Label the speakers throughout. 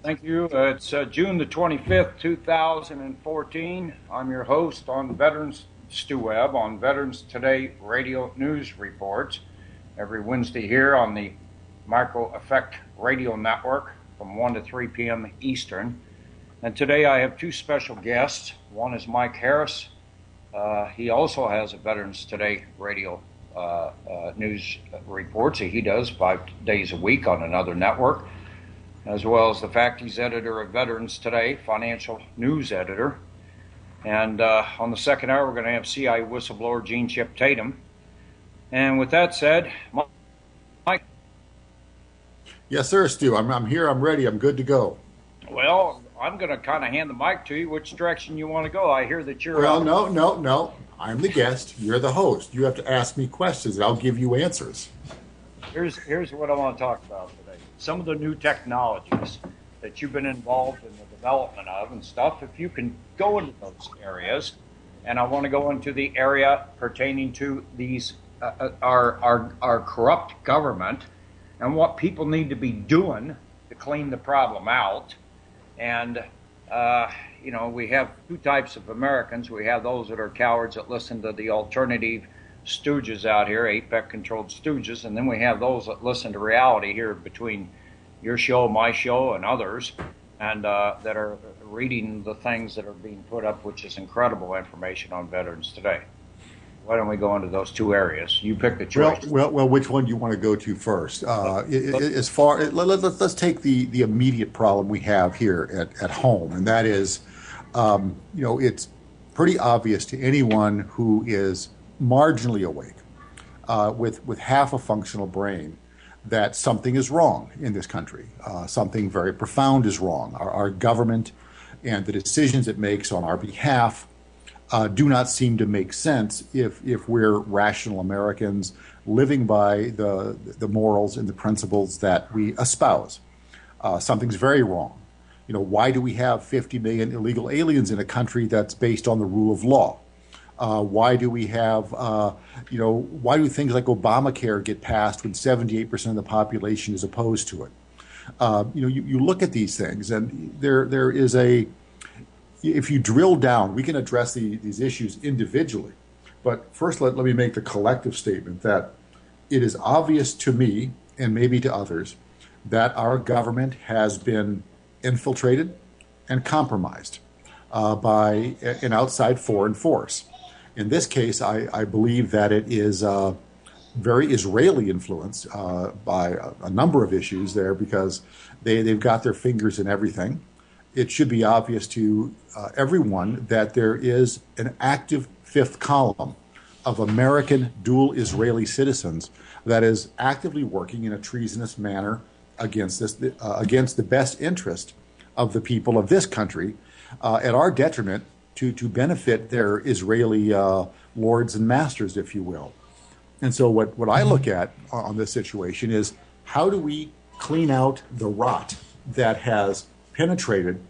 Speaker 1: Thank you. It's June the 25th, 2014. I'm your host on Veterans Stu Webb on Veterans Today Radio News Reports every Wednesday here on the Micro Effect Radio Network from 1 to 3 p.m. Eastern. And today I have two special guests. One is Mike Harris. He also has a Veterans Today Radio news reports that he does 5 days a week on another network, as well as the fact he's editor of Veterans Today, financial news editor. And on the second hour, we're going to have CIA whistleblower Gene Chip Tatum. And with that said, Mike.
Speaker 2: Yes, sir, Stu. I'm here. I'm ready. I'm good to go.
Speaker 1: Well, I'm going to kind of hand the mic to you. Which direction you want to go? I hear that you're...
Speaker 2: Well, no. I'm the guest. You're the host. You have to ask me questions, and I'll give you answers.
Speaker 1: Here's what I want to talk about today. Some of the new technologies that you've been involved in the development of and stuff, if you can go into those areas. And I want to go into the area pertaining to these our corrupt government and what people need to be doing to clean the problem out. And we have two types of Americans. We have those that are cowards that listen to the alternative stooges out here, APEC-controlled stooges, and then we have those that listen to reality here between your show, my show, and others, and that are reading the things that are being put up, which is incredible information on Veterans Today. Why don't we go into those two areas? You pick the choice.
Speaker 2: Well, which one do you want to go to first? Let's take the immediate problem we have here at home, and that is, it's pretty obvious to anyone who is marginally awake, with half a functional brain, that something is wrong in this country. Something very profound is wrong. Our government and the decisions it makes on our behalf do not seem to make sense if we're rational Americans living by the morals and the principles that we espouse. Something's very wrong. Why do we have 50 million illegal aliens in a country that's based on the rule of law? Why do we have, why do things like Obamacare get passed when 78% of the population is opposed to it? You look at these things, and there is if you drill down, we can address these issues individually. But first, let me make the collective statement that it is obvious to me, and maybe to others, that our government has been infiltrated and compromised by an outside foreign force. In this case, I believe that it is very Israeli influenced by a number of issues there, because they've got their fingers in everything. It should be obvious to everyone that there is an active fifth column of American dual Israeli citizens that is actively working in a treasonous manner against the best interest of the people of this country, at our detriment, to benefit their Israeli lords and masters, if you will. And so what I look at on this situation is, how do we clean out the rot that has penetrated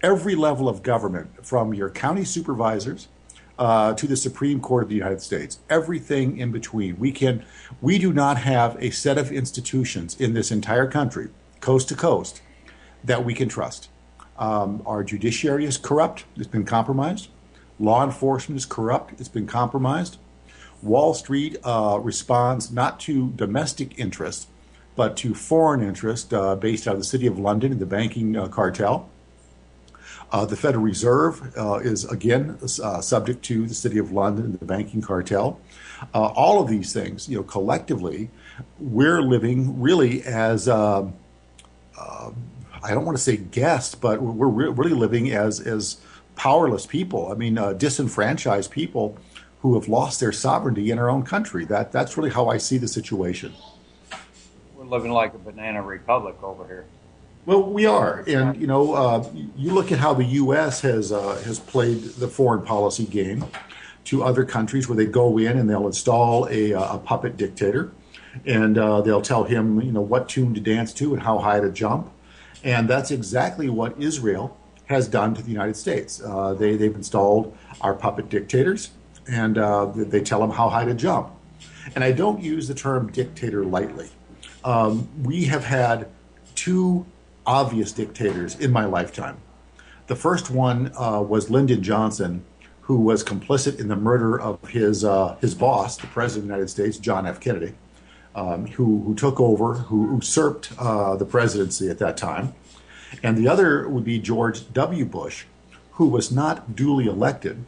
Speaker 2: every level of government, from your county supervisors to the Supreme Court of the United States, everything in between. We do not have a set of institutions in this entire country, coast to coast, that we can trust. Our judiciary is corrupt. It's been compromised. Law enforcement is corrupt. It's been compromised. Wall Street responds not to domestic interests, but to foreign interests based out of the City of London and the banking cartel. The Federal Reserve is, again, subject to the City of London and the banking cartel. All of these things, collectively, we're living really as, I don't want to say guests, but we're really living as powerless people. I mean, disenfranchised people who have lost their sovereignty in our own country. That's really how I see the situation.
Speaker 1: We're living like a banana republic over here.
Speaker 2: Well, we are, and you look at how the U.S. has played the foreign policy game to other countries, where they go in and they'll install a puppet dictator, and they'll tell him what tune to dance to and how high to jump, and that's exactly what Israel has done to the United States. They've installed our puppet dictators, and they tell them how high to jump. And I don't use the term dictator lightly. We have had two obvious dictators in my lifetime. The first one was Lyndon Johnson, who was complicit in the murder of his boss, the President of the United States, John F. Kennedy, who took over, who usurped the presidency at that time. And the other would be George W. Bush, who was not duly elected,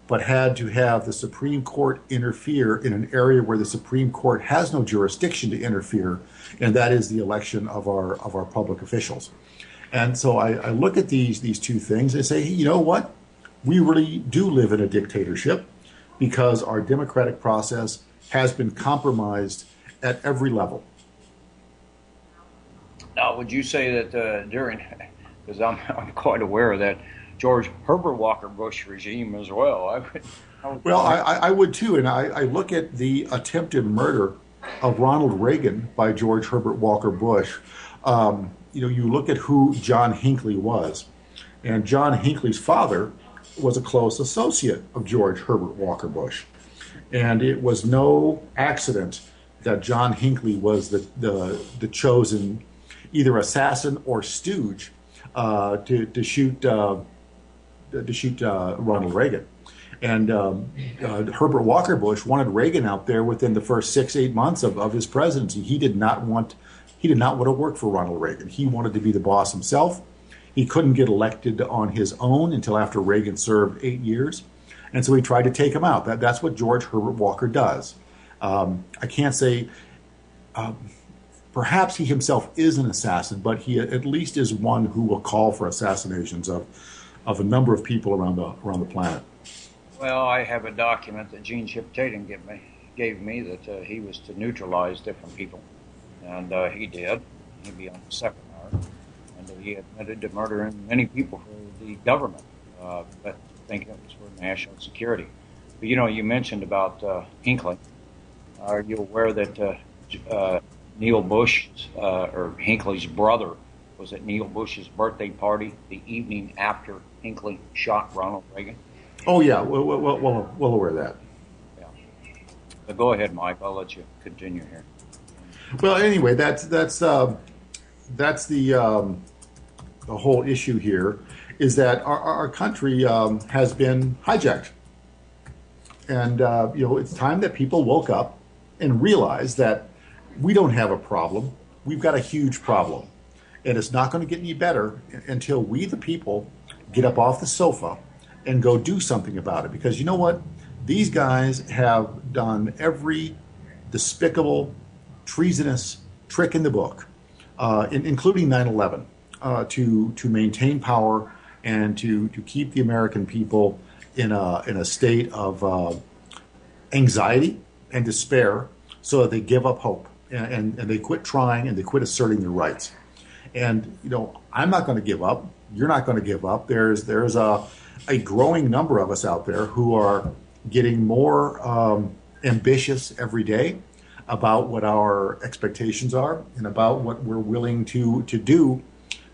Speaker 2: but had to have the Supreme Court interfere in an area where the Supreme Court has no jurisdiction to interfere, and that is the election of our public officials. And so I look at these two things and say, hey, you know what? We really do live in a dictatorship because our democratic process has been compromised at every level.
Speaker 1: Now, would you say that because I'm quite aware of that George Herbert Walker Bush regime as well.
Speaker 2: I would too, and I look at the attempted murder of Ronald Reagan by George Herbert Walker Bush. You look at who John Hinckley was, and John Hinckley's father was a close associate of George Herbert Walker Bush, and it was no accident that John Hinckley was the chosen either assassin or stooge to shoot Ronald Reagan. And Herbert Walker Bush wanted Reagan out there within the first 6-8 months of his presidency. He did not want to work for Ronald Reagan. He wanted to be the boss himself. He couldn't get elected on his own until after Reagan served 8 years. And so he tried to take him out. That's what George Herbert Walker does. I can't say, perhaps he himself is an assassin, but he at least is one who will call for assassinations of a number of people around the planet.
Speaker 1: Well, I have a document that Gene Ship Tatum gave me that he was to neutralize different people, and he did. He'd be on the second hour, and he admitted to murdering many people for the government, but I think it was for national security. But you mentioned about Hinckley. Are you aware that Neil Bush, or Hinckley's brother, was at Neil Bush's birthday party the evening after Hinckley shot Ronald Reagan?
Speaker 2: Oh yeah, well aware of that.
Speaker 1: Yeah. But go ahead, Mike. I'll let you continue here.
Speaker 2: Well, anyway, that's the whole issue here, is that our country has been hijacked, and it's time that people woke up and realized that we don't have a problem. We've got a huge problem, and it's not going to get any better until we, the people, get up off the sofa and go do something about it. Because you know what? These guys have done every despicable, treasonous trick in the book, including 9/11, to maintain power and to keep the American people in a state of anxiety and despair, so that they give up hope and they quit trying and they quit asserting their rights. And I'm not going to give up. You're not going to give up. There's a growing number of us out there who are getting more ambitious every day about what our expectations are and about what we're willing to do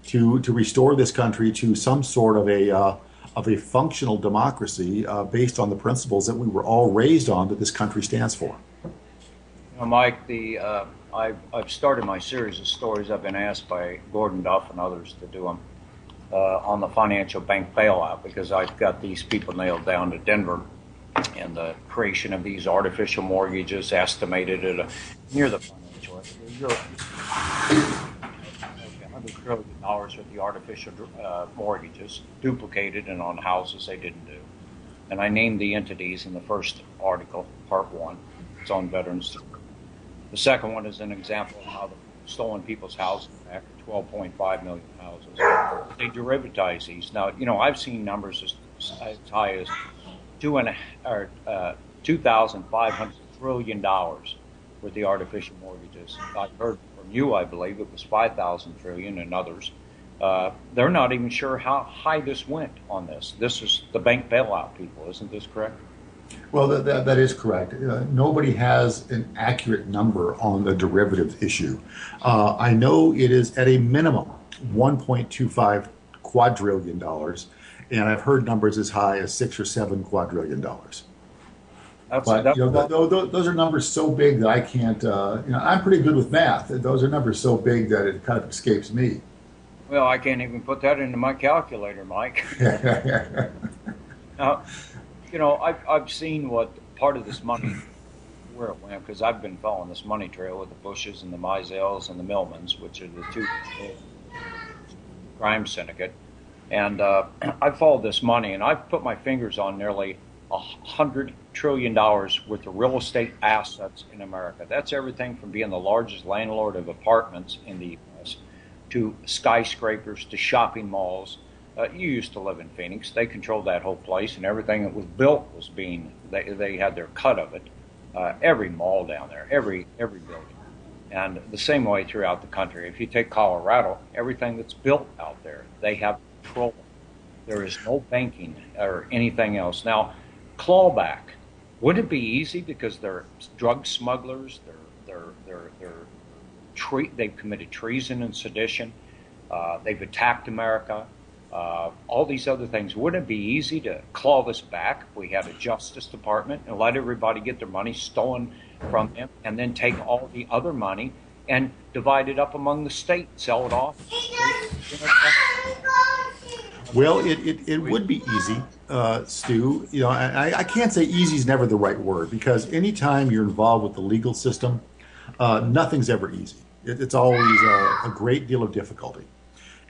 Speaker 2: to restore this country to some sort of a functional democracy based on the principles that we were all raised on, that this country stands for.
Speaker 1: Mike, I've started my series of stories. I've been asked by Gordon Duff and others to do them on the financial bank bailout, because I've got these people nailed down to Denver and the creation of these artificial mortgages estimated at near the financial. $100 trillion with the artificial mortgages duplicated and on houses they didn't do. And I named the entities in the first article, part 1. It's on Veterans. The second one is an example of how the stolen people's houses back, 12.5 million houses. They derivatize these. Now, I've seen numbers as high as $2,500 trillion with the artificial mortgages. I heard from you, I believe it was 5,000 trillion, and others. They're not even sure how high this went on this. This is the bank bailout people, isn't this correct?
Speaker 2: Well, that is correct. Nobody has an accurate number on the derivatives issue. I know it is at a minimum $1.25 quadrillion, and I've heard numbers as high as $6 or $7 quadrillion. But those are numbers so big that I can't. I'm pretty good with math. Those are numbers so big that it kind of escapes me.
Speaker 1: Well, I can't even put that into my calculator, Mike. Now, I've seen what part of this money, where it went, because I've been following this money trail with the Bushes and the Mizels and the Millmans, which are the two crime syndicate. And I've followed this money, and I've put my fingers on nearly $100 trillion worth of real estate assets in America. That's everything from being the largest landlord of apartments in the U.S. to skyscrapers to shopping malls. You used to live in Phoenix. They controlled that whole place, and everything that was built was they had their cut of it. Every mall down there, every building. And the same way throughout the country. If you take Colorado, everything that's built out there, they have control. There is no banking or anything else. Now, clawback. Wouldn't it be easy because they're drug smugglers, they've committed treason and sedition, they've attacked America, all these other things. Wouldn't it be easy to claw this back if we had a Justice Department and let everybody get their money stolen from them and then take all the other money and divide it up among the state, sell it off?
Speaker 2: Well, it would be easy, Stu. I can't say easy is never the right word, because anytime you're involved with the legal system, nothing's ever easy. It's always a great deal of difficulty.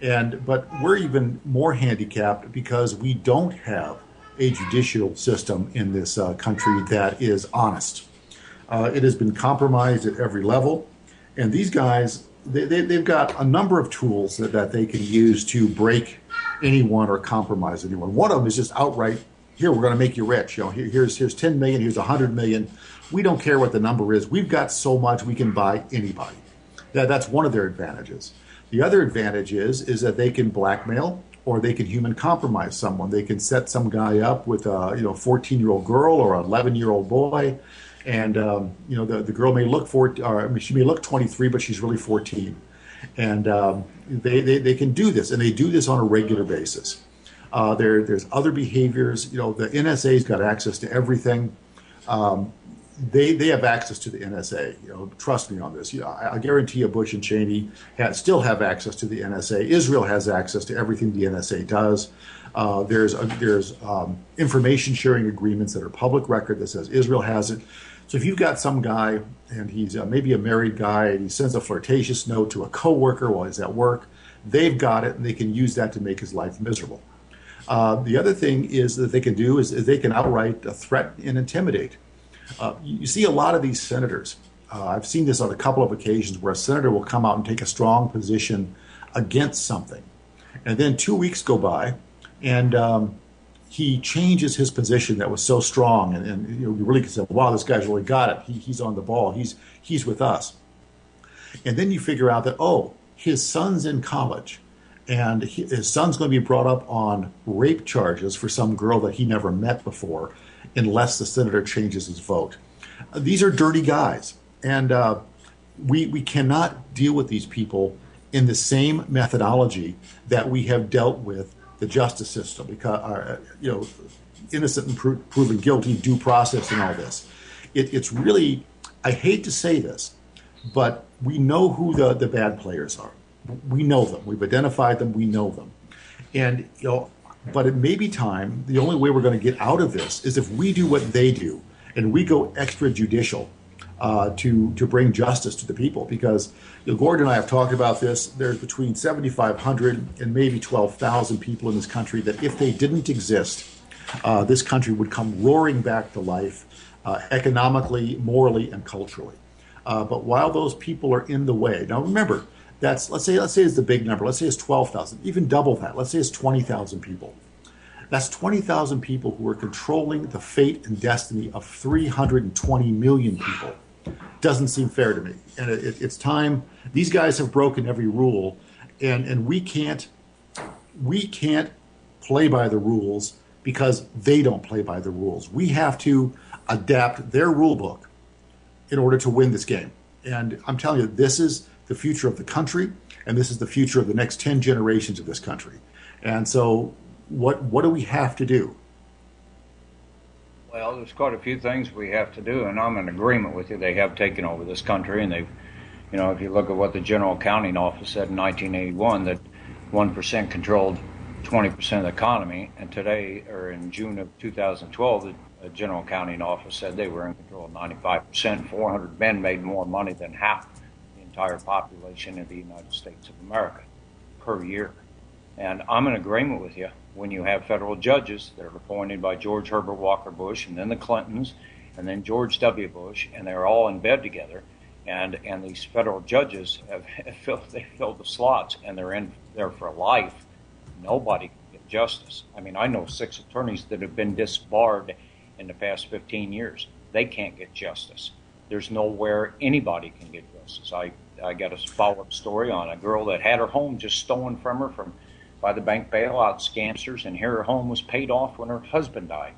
Speaker 2: But we're even more handicapped because we don't have a judicial system in this country that is honest. It has been compromised at every level, and these guys, they've got a number of tools that they can use to break anyone or compromise anyone. One of them is just outright, here, we're going to make you rich. Here's 10 million, here's 100 million. We don't care what the number is. We've got so much we can buy anybody. That's one of their advantages. The other advantage is that they can blackmail, or they can human compromise someone. They can set some guy up with a 14-year-old girl or an 11-year-old boy, and the girl may look she may look 23, but she's really 14. And they can do this, and they do this on a regular basis. There's other behaviors. The NSA's got access to everything. They have access to the NSA. Trust me on this. I guarantee you, Bush and Cheney still have access to the NSA. Israel has access to everything the NSA does. There's information sharing agreements that are public record that says Israel has it. So if you've got some guy and he's maybe a married guy and he sends a flirtatious note to a coworker while he's at work, they've got it, and they can use that to make his life miserable. The other thing is that they can do is they can outright threaten and intimidate. You see a lot of these senators. I've seen this on a couple of occasions where a senator will come out and take a strong position against something. And then 2 weeks go by, and he changes his position that was so strong. And you really can say, wow, this guy's really got it. He's on the ball. He's with us. And then you figure out that, his son's in college, and his son's going to be brought up on rape charges for some girl that he never met before, unless the senator changes his vote. These are dirty guys, and we cannot deal with these people in the same methodology that we have dealt with the justice system, because innocent and proven guilty, due process, and all this. It's really, I hate to say this, but we know who the bad players are. We know them. We've identified them. We know them, and but it may be time. The only way we're going to get out of this is if we do what they do, and we go extrajudicial to bring justice to the people. Because Gordon and I have talked about this. There's between 7,500 and maybe 12,000 people in this country that, if they didn't exist, this country would come roaring back to life, economically, morally, and culturally. But while those people are in the way, now remember, let's say it's the big number. Let's say it's 12,000, even double that. Let's say it's 20,000 people. That's 20,000 people who are controlling the fate and destiny of 320 million people. Doesn't seem fair to me. And it's time. These guys have broken every rule, and we can't play by the rules because they don't play by the rules. We have to adapt their rule book in order to win this game. And I'm telling you, this is the future of the country, and this is the future of the next 10 generations of this country. And so what do we have to do?
Speaker 1: Well, there's quite a few things we have to do, and I'm in agreement with you. They have taken over this country, and they've, if you look at what the General Accounting Office said in 1981, that 1% controlled 20% of the economy. And today, or in June of 2012, the General Accounting Office said they were in control of 95%. 400 men made more money than half the entire population of the United States of America per year. And I'm in agreement with you when you have federal judges that are appointed by George Herbert Walker Bush and then the Clintons and then George W. Bush, and they're all in bed together. And these federal judges have filled the slots, and they're in there for life. Nobody can get justice. I mean, I know 6 attorneys that have been disbarred in the past 15 years. They can't get justice. There's nowhere anybody can get justice. I got a follow-up story on a girl that had her home just stolen from her by the bank bailout scamsters, and here her home was paid off when her husband died.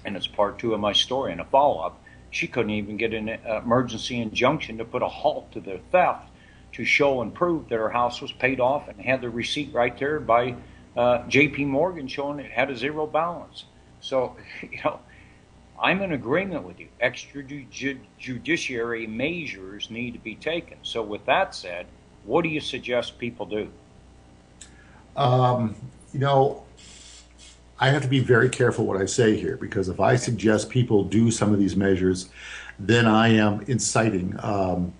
Speaker 1: And it's part 2 of my story. And a follow-up, she couldn't even get an emergency injunction to put a halt to the theft to show and prove that her house was paid off, and had the receipt right there by J.P. Morgan showing it had a zero balance. So, I'm in agreement with you. Extrajudiciary measures need to be taken. So with that said, what do you suggest people do?
Speaker 2: I have to be very careful what I say here, because if I suggest people do some of these measures, then I am inciting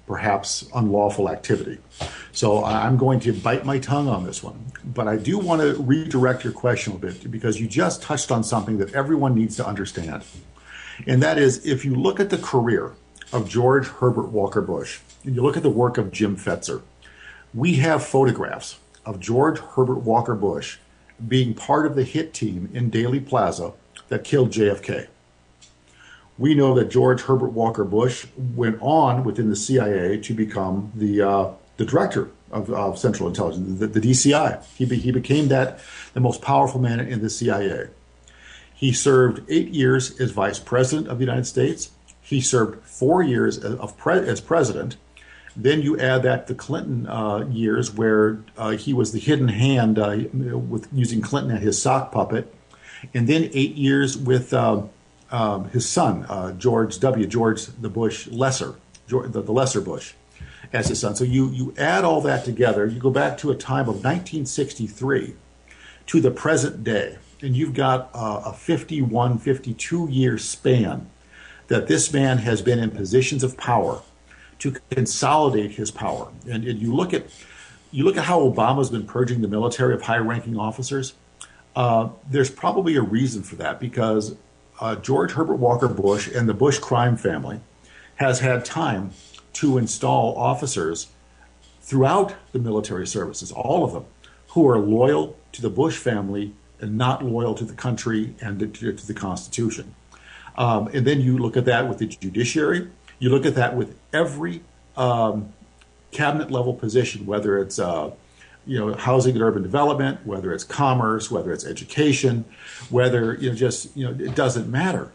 Speaker 2: perhaps unlawful activity. So I'm going to bite my tongue on this one. But I do want to redirect your question a bit, because you just touched on something that everyone needs to understand. And that is, if you look at the career of George Herbert Walker Bush, and you look at the work of Jim Fetzer, we have photographs of George Herbert Walker Bush being part of the hit team in Dealey Plaza that killed JFK. We know that George Herbert Walker Bush went on within the CIA to become the director of Central Intelligence, the DCI. He became the most powerful man in the CIA. He served 8 years as vice president of the United States. He served 4 years as president. Then you add that the Clinton years, where he was the hidden hand with using Clinton as his sock puppet, and then 8 years with his son George the Bush lesser, the lesser Bush, as his son. So you add all that together. You go back to a time of 1963 to the present day, and you've got a 51, 52-year span that this man has been in positions of power to consolidate his power. And you look at how Obama's been purging the military of high-ranking officers. There's probably a reason for that, because George Herbert Walker Bush and the Bush crime family has had time to install officers throughout the military services, all of them, who are loyal to the Bush family and not loyal to the country and to the Constitution. And then you look at that with the judiciary. You look at that with every cabinet level position, whether it's housing and urban development, whether it's commerce, whether it's education, whether it doesn't matter.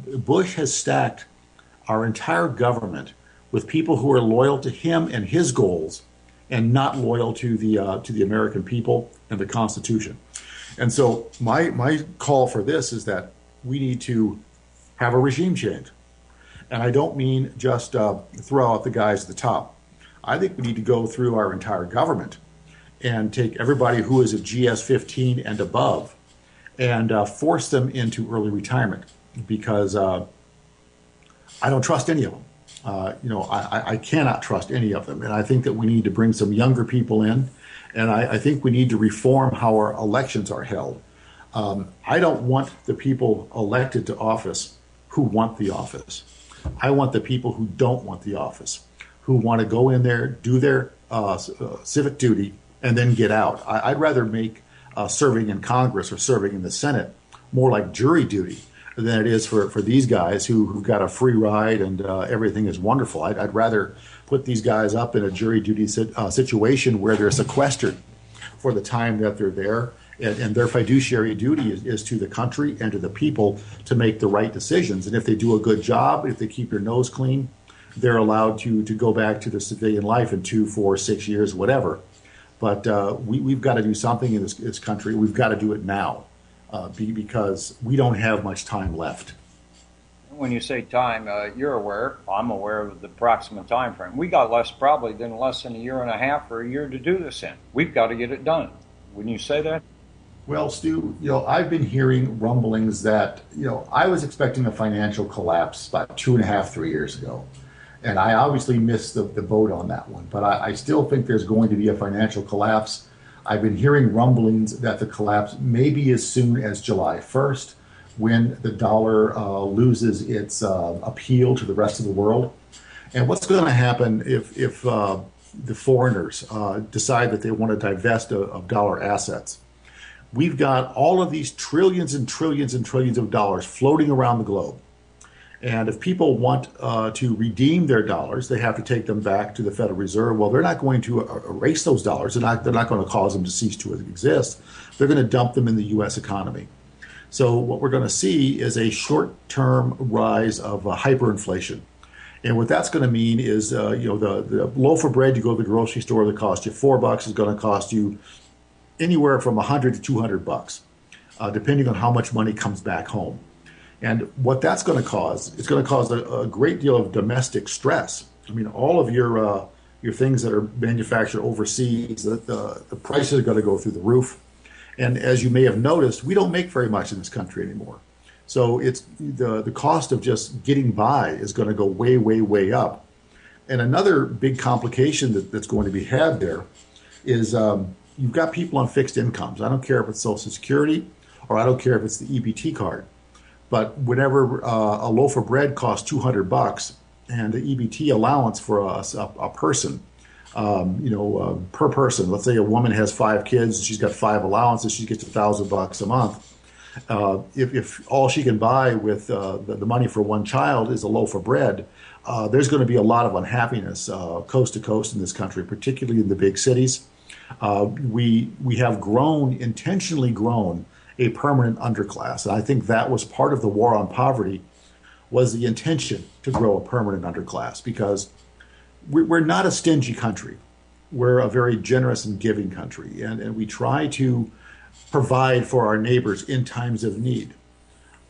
Speaker 2: Bush has stacked our entire government with people who are loyal to him and his goals, and not loyal to the American people and the Constitution. And so my call for this is that we need to have a regime change. And I don't mean just throw out the guys at the top. I think we need to go through our entire government and take everybody who is a GS-15 and above and force them into early retirement, because I don't trust any of them. I cannot trust any of them. And I think that we need to bring some younger people in, and I think we need to reform how our elections are held. I don't want the people elected to office who want the office. I want the people who don't want the office, who want to go in there, do their civic duty, and then get out. I'd rather make serving in Congress or serving in the Senate more like jury duty than it is for these guys who've got a free ride and everything is wonderful. I'd rather put these guys up in a jury duty situation where they're sequestered for the time that they're there, and their fiduciary duty is to the country and to the people to make the right decisions. And if they do a good job, if they keep their nose clean, they're allowed to go back to their civilian life in 2, 4, 6 years, whatever. But we've got to do something in this country. We've got to do it now, because we don't have much time left.
Speaker 1: when you say time, you're aware, I'm aware of the approximate time frame. We got probably less than a year and a half or a year to do this in. We've got to get it done. Wouldn't you say that?
Speaker 2: Well, Stu, I've been hearing rumblings that, I was expecting a financial collapse about 2.5, 3 years ago. And I obviously missed the boat on that one. But I still think there's going to be a financial collapse. I've been hearing rumblings that the collapse may be as soon as July 1st, when the dollar loses its appeal to the rest of the world. And what's going to happen if the foreigners decide that they want to divest of dollar assets? We've got all of these trillions and trillions and trillions of dollars floating around the globe. And if people want to redeem their dollars, they have to take them back to the Federal Reserve. Well, they're not going to erase those dollars. They're not going to cause them to cease to exist. They're going to dump them in the U.S. economy. So what we're going to see is a short-term rise of hyperinflation. And what that's going to mean is, the loaf of bread you go to the grocery store that costs you $4 is going to cost you anywhere from $100 to $200, depending on how much money comes back home. And what that's going to cause, it's going to cause a great deal of domestic stress. I mean, all of your things that are manufactured overseas, the prices are going to go through the roof. And as you may have noticed, we don't make very much in this country anymore. So it's the cost of just getting by is going to go way, way, way up. And another big complication that's going to be had there is you've got people on fixed incomes. I don't care if it's Social Security or I don't care if it's the EBT card. But whenever a loaf of bread costs $200 and the EBT allowance for a person, per person, let's say a woman has 5 kids and she's got 5 allowances, she gets $1,000 a month. If all she can buy with the money for one child is a loaf of bread, there's going to be a lot of unhappiness coast to coast in this country, particularly in the big cities. We have intentionally grown a permanent underclass. And I think that was part of the war on poverty, was the intention to grow a permanent underclass, because we're not a stingy country. We're a very generous and giving country. And we try to provide for our neighbors in times of need.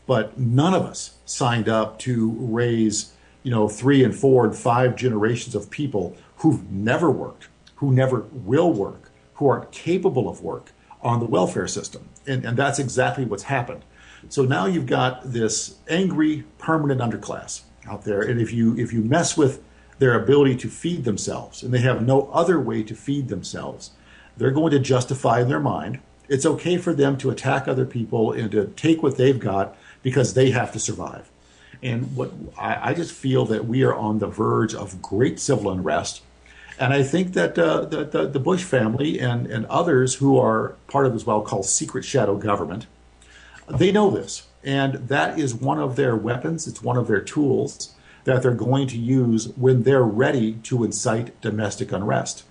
Speaker 2: But none of us signed up to raise, 3 and 4 and 5 generations of people who've never worked, who never will work, who aren't capable of work on the welfare system. And that's exactly what's happened. So now you've got this angry permanent underclass out there. And if you mess with their ability to feed themselves, and they have no other way to feed themselves, they're going to justify in their mind it's okay for them to attack other people and to take what they've got because they have to survive. And what I just feel that we are on the verge of great civil unrest. And I think that the Bush family and others who are part of this what I'll call secret shadow government, they know this. And that is one of their weapons. It's one of their tools that they're going to use when they're ready to incite domestic unrest.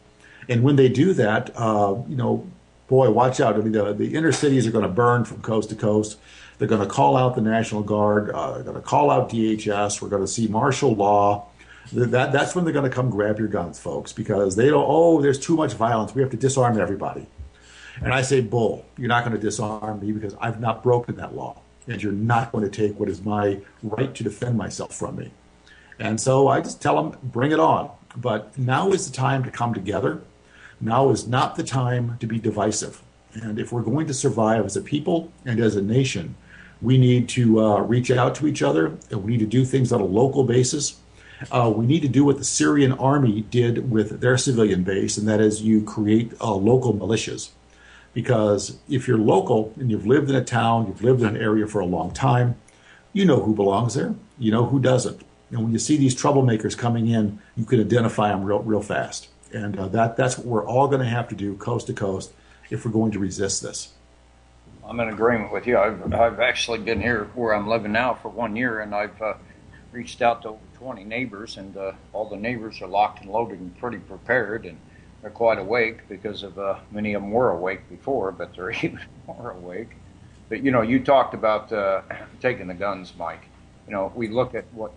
Speaker 2: And when they do that, boy, watch out. I mean, the inner cities are going to burn from coast to coast. They're going to call out the National Guard. They're going to call out DHS. We're going to see martial law. That's when they're going to come grab your guns, folks, because they don't, there's too much violence. We have to disarm everybody. And I say, bull, you're not going to disarm me because I've not broken that law. And you're not going to take what is my right to defend myself from me. And so I just tell them, bring it on. But now is the time to come together. Now is not the time to be divisive. And if we're going to survive as a people and as a nation, we need to reach out to each other. And we need to do things on a local basis. We need to do what the Syrian army did with their civilian base, and that is you create local militias. Because if you're local and you've lived in a town, you've lived in an area for a long time, you know who belongs there, you know who doesn't. And when you see these troublemakers coming in, you can identify them real fast. And that's what we're all going to have to do coast to coast if we're going to resist this.
Speaker 1: I'm in agreement with you. I've actually been here where I'm living now for 1 year, and I've reached out to over 20 neighbors, and all the neighbors are locked and loaded and pretty prepared, and they're quite awake because of many of them were awake before, but they're even more awake. But, you talked about taking the guns, Mike. We look at what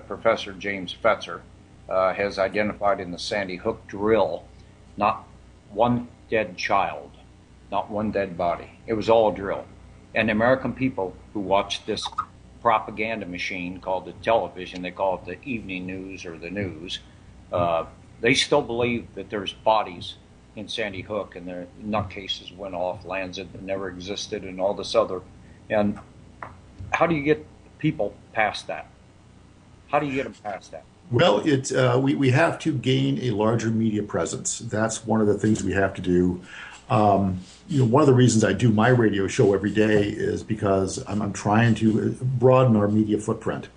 Speaker 1: Professor James Fetzer has identified in the Sandy Hook drill, not one dead child, not one dead body. It was all a drill. And the American people who watched this propaganda machine called the television. They call it the evening news or the news. They still believe that there's bodies in Sandy Hook, and their nutcases went off lands that never existed, and all this other. And how do you get people past that? How do you get them past that?
Speaker 2: Well, we have to gain a larger media presence. That's one of the things we have to do. One of the reasons I do my radio show every day is because I'm trying to broaden our media footprint.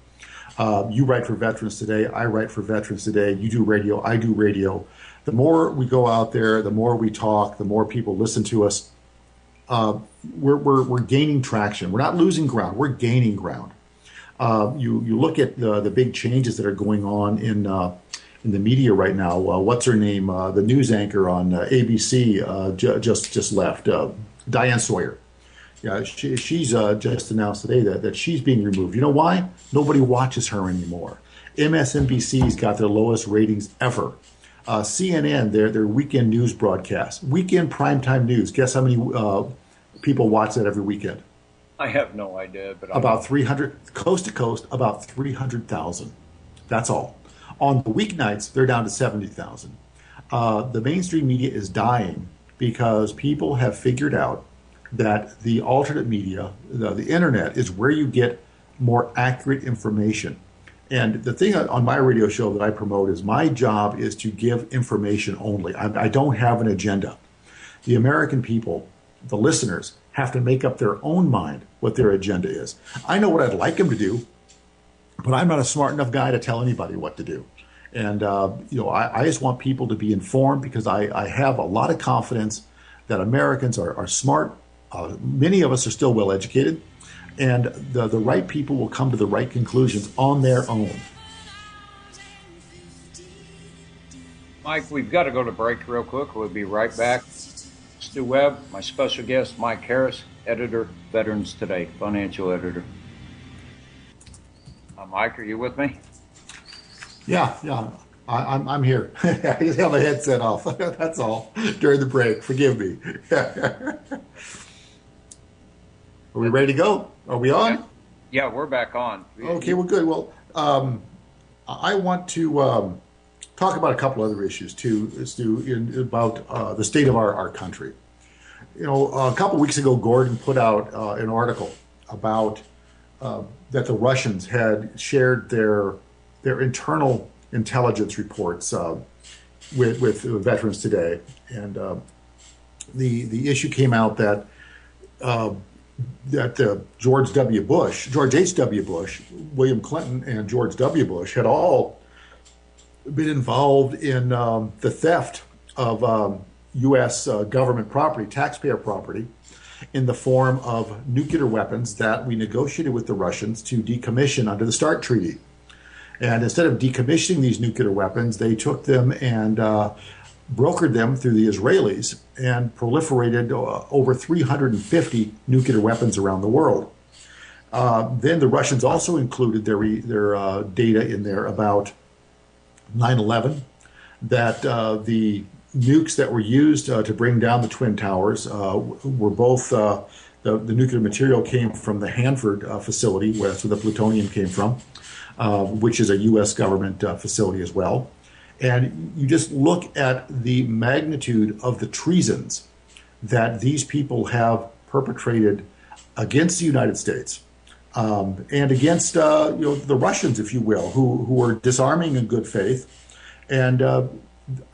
Speaker 2: You write for Veterans Today, I write for Veterans Today, you do radio, I do radio. The more we go out there, the more we talk, the more people listen to us. We're gaining traction. We're not losing ground, we're gaining ground. You look at the big changes that are going on in the media right now. What's her name? The news anchor on ABC just left, Diane Sawyer. Yeah, she's just announced today that she's being removed. You know why? Nobody watches her anymore. MSNBC's got their lowest ratings ever. CNN, their weekend news broadcast, weekend primetime news. Guess how many people watch that every weekend?
Speaker 1: I have no idea, but
Speaker 2: about 300, coast to coast, about 300,000. That's all. On the weeknights, they're down to 70,000. The mainstream media is dying because people have figured out that the alternate media, the internet, is where you get more accurate information. And the thing on my radio show that I promote is my job is to give information only. I don't have an agenda. The American people, the listeners, have to make up their own mind what their agenda is. I know what I'd like them to do, but I'm not a smart enough guy to tell anybody what to do. And I just want people to be informed because I have a lot of confidence that Americans are smart. Many of us are still well educated, and the right people will come to the right conclusions on their own.
Speaker 1: Mike, we've got to go to break real quick. We'll be right back. Stu Webb, my special guest, Mike Harris, editor, Veterans Today, financial editor. Mike, are you with me?
Speaker 2: Yeah, I'm here. I just have my headset off. That's all. During the break, forgive me. Are we ready to go? Are we on?
Speaker 1: Yeah, we're back on.
Speaker 2: Okay, well, good. Well, I want to talk about a couple other issues too, Stu, about the state of our country. A couple weeks ago, Gordon put out an article about that the Russians had shared their internal intelligence reports with Veterans Today, and the issue came out that George H.W. Bush, William Clinton, and George W. Bush had all been involved in the theft of U.S. government property, taxpayer property, in the form of nuclear weapons that we negotiated with the Russians to decommission under the START Treaty. And instead of decommissioning these nuclear weapons, they took them and brokered them through the Israelis and proliferated over 350 nuclear weapons around the world. Then the Russians also included their data in there about 9/11, that the nukes that were used to bring down the Twin Towers were both, the nuclear material came from the Hanford facility, where that's where the plutonium came from, which is a U.S. government facility as well. And you just look at the magnitude of the treasons that these people have perpetrated against the United States and against the Russians, if you will, who were disarming in good faith. And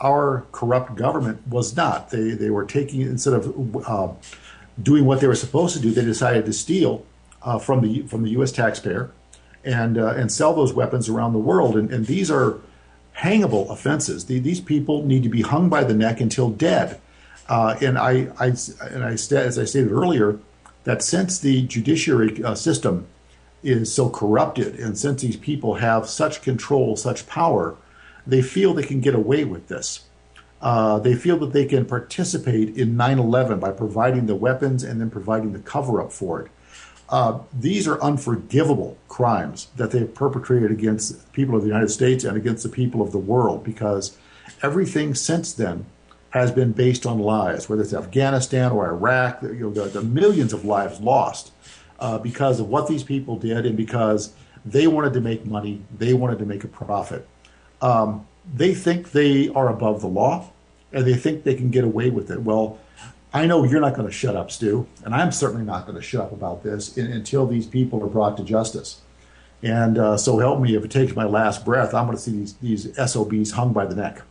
Speaker 2: our corrupt government was not. They were taking, instead of doing what they were supposed to do, they decided to steal from the U.S. taxpayer and sell those weapons around the world. And these are hangable offenses. These people need to be hung by the neck until dead. And as I stated earlier, that since the judiciary system is so corrupted, and since these people have such control, such power, they feel they can get away with this. They feel that they can participate in 9/11 by providing the weapons and then providing the cover-up for it. These are unforgivable crimes that they've perpetrated against people of the United States and against the people of the world, because everything since then has been based on lies, whether it's Afghanistan or Iraq, the millions of lives lost because of what these people did and because they wanted to make money, they wanted to make a profit. They think they are above the law, and they think they can get away with it. Well, I know you're not going to shut up, Stu, and I'm certainly not going to shut up about this until these people are brought to justice. And so help me, if it takes my last breath, I'm going to see these SOBs hung by the neck.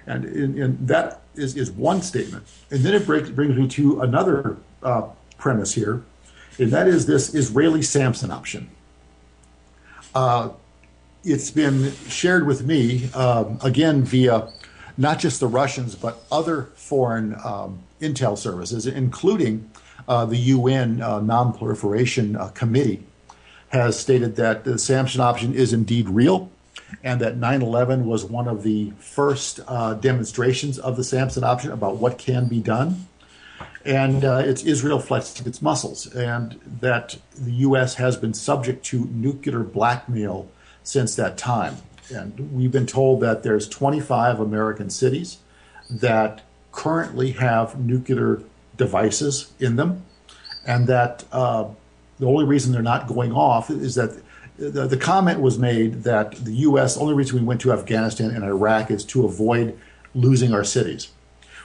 Speaker 2: And that is one statement. And then it brings me to another premise here, and that is this Israeli Samson option. It's been shared with me, again, via not just the Russians, but other foreign intel services, including the UN Non-Proliferation Committee, has stated that the Samson option is indeed real, and that 9/11 was one of the first demonstrations of the Samson option about what can be done. And it's Israel flexing its muscles, and that the U.S. has been subject to nuclear blackmail since that time. And we've been told that there's 25 American cities that currently have nuclear devices in them, and that the only reason they're not going off is that the comment was made that the U.S., only reason we went to Afghanistan and Iraq is to avoid losing our cities.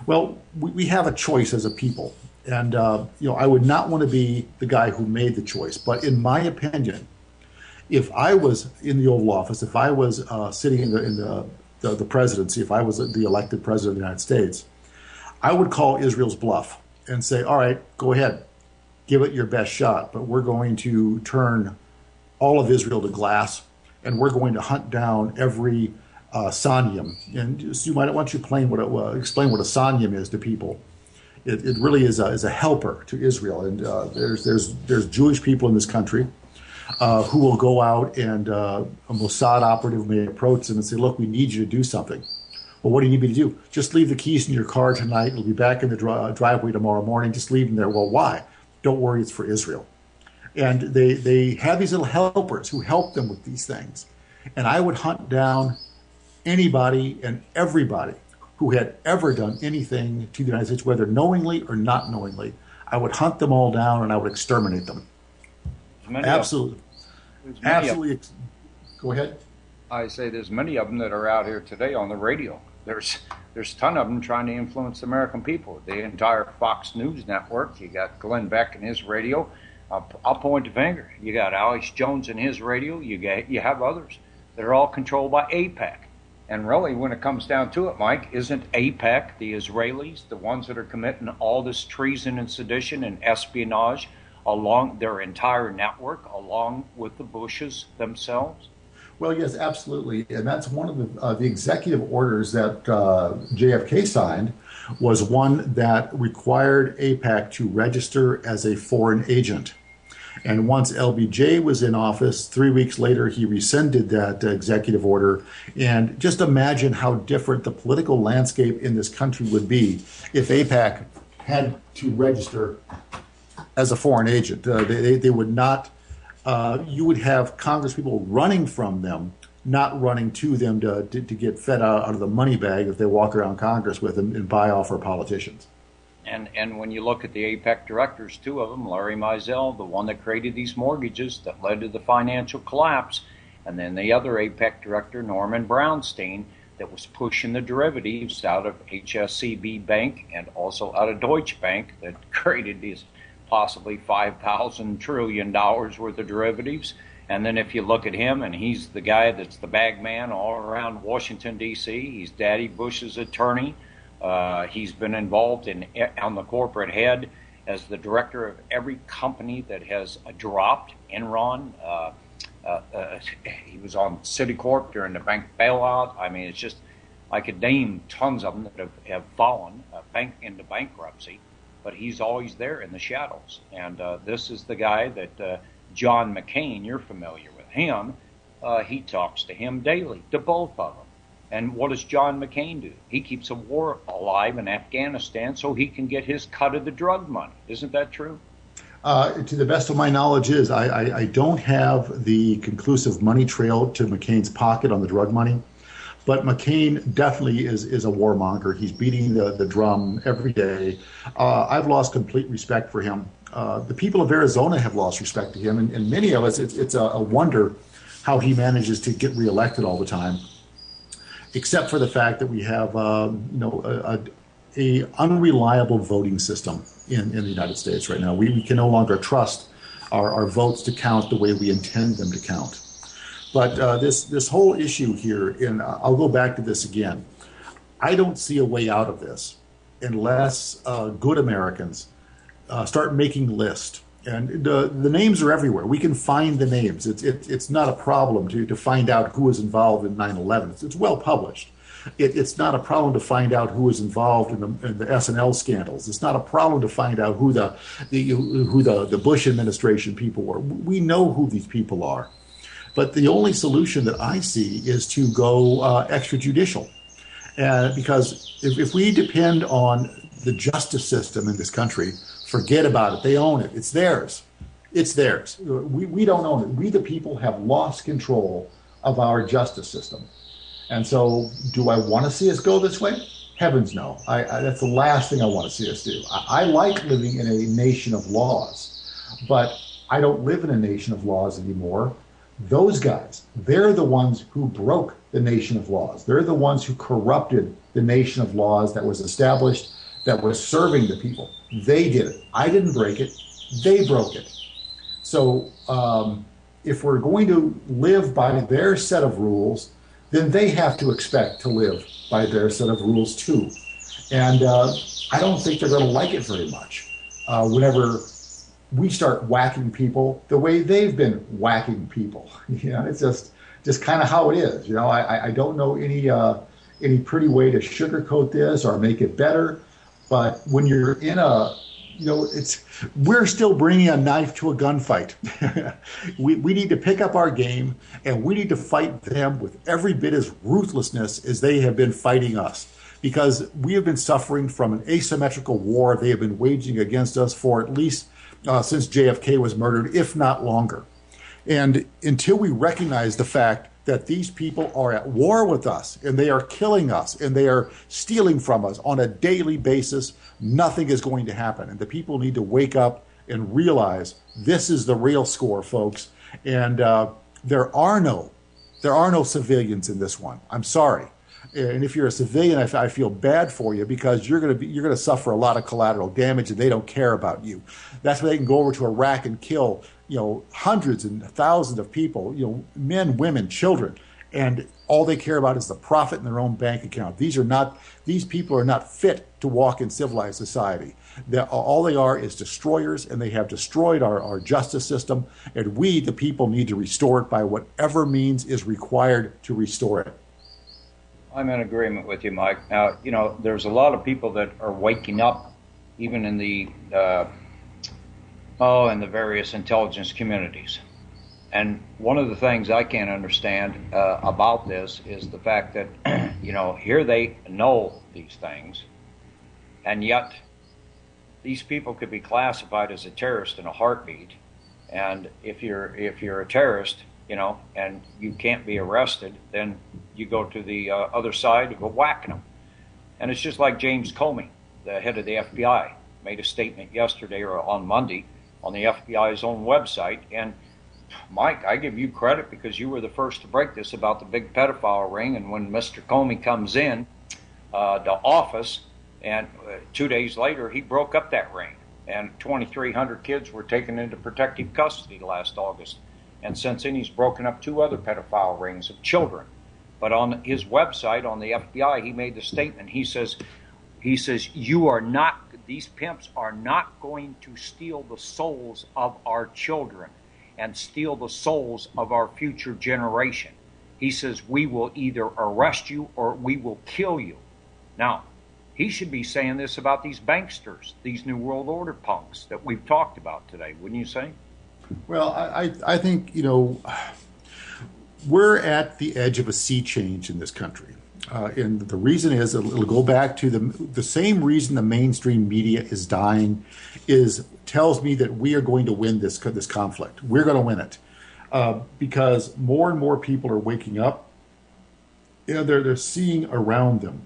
Speaker 2: Well, we have a choice as a people, and I would not want to be the guy who made the choice. But in my opinion, if I was in the Oval Office, if I was sitting in the presidency, if I was the elected president of the United States, I would call Israel's bluff and say, all right, go ahead, give it your best shot, but we're going to turn all of Israel to glass, and we're going to hunt down every Sanyim. And Stu, why don't you explain what a Sanyim is to people? It really is a helper to Israel, and there's Jewish people in this country who will go out, and a Mossad operative may approach them and say, look, we need you to do something. Well, what do you need me to do? Just leave the keys in your car tonight. It'll be back in the driveway tomorrow morning. Just leave them there. Well, why? Don't worry, it's for Israel. And they have these little helpers who help them with these things. And I would hunt down anybody and everybody who had ever done anything to the United States, whether knowingly or not knowingly. I would hunt them all down and I would exterminate them. Absolutely. Absolutely. Go ahead.
Speaker 1: I say there's many of them that are out here today on the radio. There's a ton of them trying to influence the American people. The entire Fox News network. You got Glenn Beck and his radio. I'll point the finger. You got Alex Jones and his radio. You have others that are all controlled by AIPAC. And really, when it comes down to it, Mike, isn't AIPAC, the Israelis, the ones that are committing all this treason and sedition and espionage along their entire network, along with the Bushes themselves?
Speaker 2: Well, yes, absolutely. And that's one of the executive orders that JFK signed, was one that required AIPAC to register as a foreign agent. And once LBJ was in office, 3 weeks later, he rescinded that executive order. And just imagine how different the political landscape in this country would be if AIPAC had to register as a foreign agent. They would not, you would have Congress people running from them, not running to them to get fed out of the money bag that they walk around Congress with and buy off our politicians.
Speaker 1: And when you look at the AIPAC directors, two of them, Larry Mizell, the one that created these mortgages that led to the financial collapse, and then the other AIPAC director, Norman Brownstein, that was pushing the derivatives out of HSCB Bank and also out of Deutsche Bank that created these possibly $5,000 trillion worth of derivatives. And then if you look at him, and he's the guy that's the bag man all around Washington, D.C., he's Daddy Bush's attorney. He's been involved on the corporate head as the director of every company that has dropped Enron. He was on Citicorp during the bank bailout. I mean, it's just, I could name tons of them that have fallen into bankruptcy, but he's always there in the shadows. And this is the guy that John McCain, you're familiar with him. He talks to him daily, to both of them. And what does John McCain do? He keeps a war alive in Afghanistan so he can get his cut of the drug money. Isn't that true?
Speaker 2: To the best of my knowledge is. I don't have the conclusive money trail to McCain's pocket on the drug money, But McCain definitely is a warmonger. He's beating the drum every day. I've lost complete respect for him. The people of Arizona have lost respect to him, and many of us, it's a wonder how he manages to get reelected all the time, except for the fact that we have a unreliable voting system in the United States right now. We can no longer trust our votes to count the way we intend them to count. But this whole issue here, and I'll go back to this again, I don't see a way out of this unless good Americans start making lists. And the names are everywhere. We can find the names. It's not a problem to find out who was involved in 9/11. It's well published. It's not a problem to find out who was involved in the S&L scandals. It's not a problem to find out who the Bush administration people were. We know who these people are. But the only solution that I see is to go extrajudicial. Because if we depend on the justice system in this country, forget about it. They own it. It's theirs. It's theirs. We don't own it. We, the people, have lost control of our justice system. And so do I want to see us go this way? Heavens no. That's the last thing I want to see us do. I like living in a nation of laws, but I don't live in a nation of laws anymore. Those guys, they're the ones who broke the nation of laws. They're the ones who corrupted the nation of laws that was established, that was serving the people. They did it. I didn't break it. They broke it. So if we're going to live by their set of rules, then they have to expect to live by their set of rules too. And I don't think they're going to like it very much whenever we start whacking people the way they've been whacking people. It's just kind of how it is. I don't know any pretty way to sugarcoat this or make it better. But when you're in we're still bringing a knife to a gunfight. we need to pick up our game, and we need to fight them with every bit as ruthlessness as they have been fighting us. Because we have been suffering from an asymmetrical war they have been waging against us for at least since JFK was murdered, if not longer. And until we recognize the fact that these people are at war with us, and they are killing us, and they are stealing from us on a daily basis, nothing is going to happen. And the people need to wake up and realize this is the real score, folks. And there are no civilians in this one. I'm sorry. And if you're a civilian, I feel bad for you, because you're going to suffer a lot of collateral damage, and they don't care about you. That's why they can go over to Iraq and kill, hundreds and thousands of people, men, women, children, and all they care about is the profit in their own bank account. These people are not fit to walk in civilized society. All they are is destroyers, and they have destroyed our justice system, and we, the people, need to restore it by whatever means is required to restore it.
Speaker 1: I'm in agreement with you, Mike. Now, there's a lot of people that are waking up, even in the various intelligence communities. And one of the things I can't understand about this is the fact that, here they know these things, and yet these people could be classified as a terrorist in a heartbeat. And if you're a terrorist, and you can't be arrested, then you go to the other side and go whacking them. And it's just like James Comey, the head of the FBI, made a statement yesterday or on Monday on the FBI's own website. And Mike, I give you credit because you were the first to break this about the big pedophile ring. And when Mr. Comey comes in the office, and 2 days later, he broke up that ring. And 2,300 kids were taken into protective custody last August. And since then, he's broken up 2 other pedophile rings of children. But on his website, on the FBI, he made the statement. He says, these pimps are not going to steal the souls of our children and steal the souls of our future generation. He says, we will either arrest you or we will kill you. Now, he should be saying this about these banksters, these New World Order punks that we've talked about today, wouldn't you say?
Speaker 2: Well, I think, we're at the edge of a sea change in this country. And the reason is, it'll go back to the same reason the mainstream media is dying, tells me that we are going to win this conflict. We're going to win it because more and more people are waking up, they're seeing around them.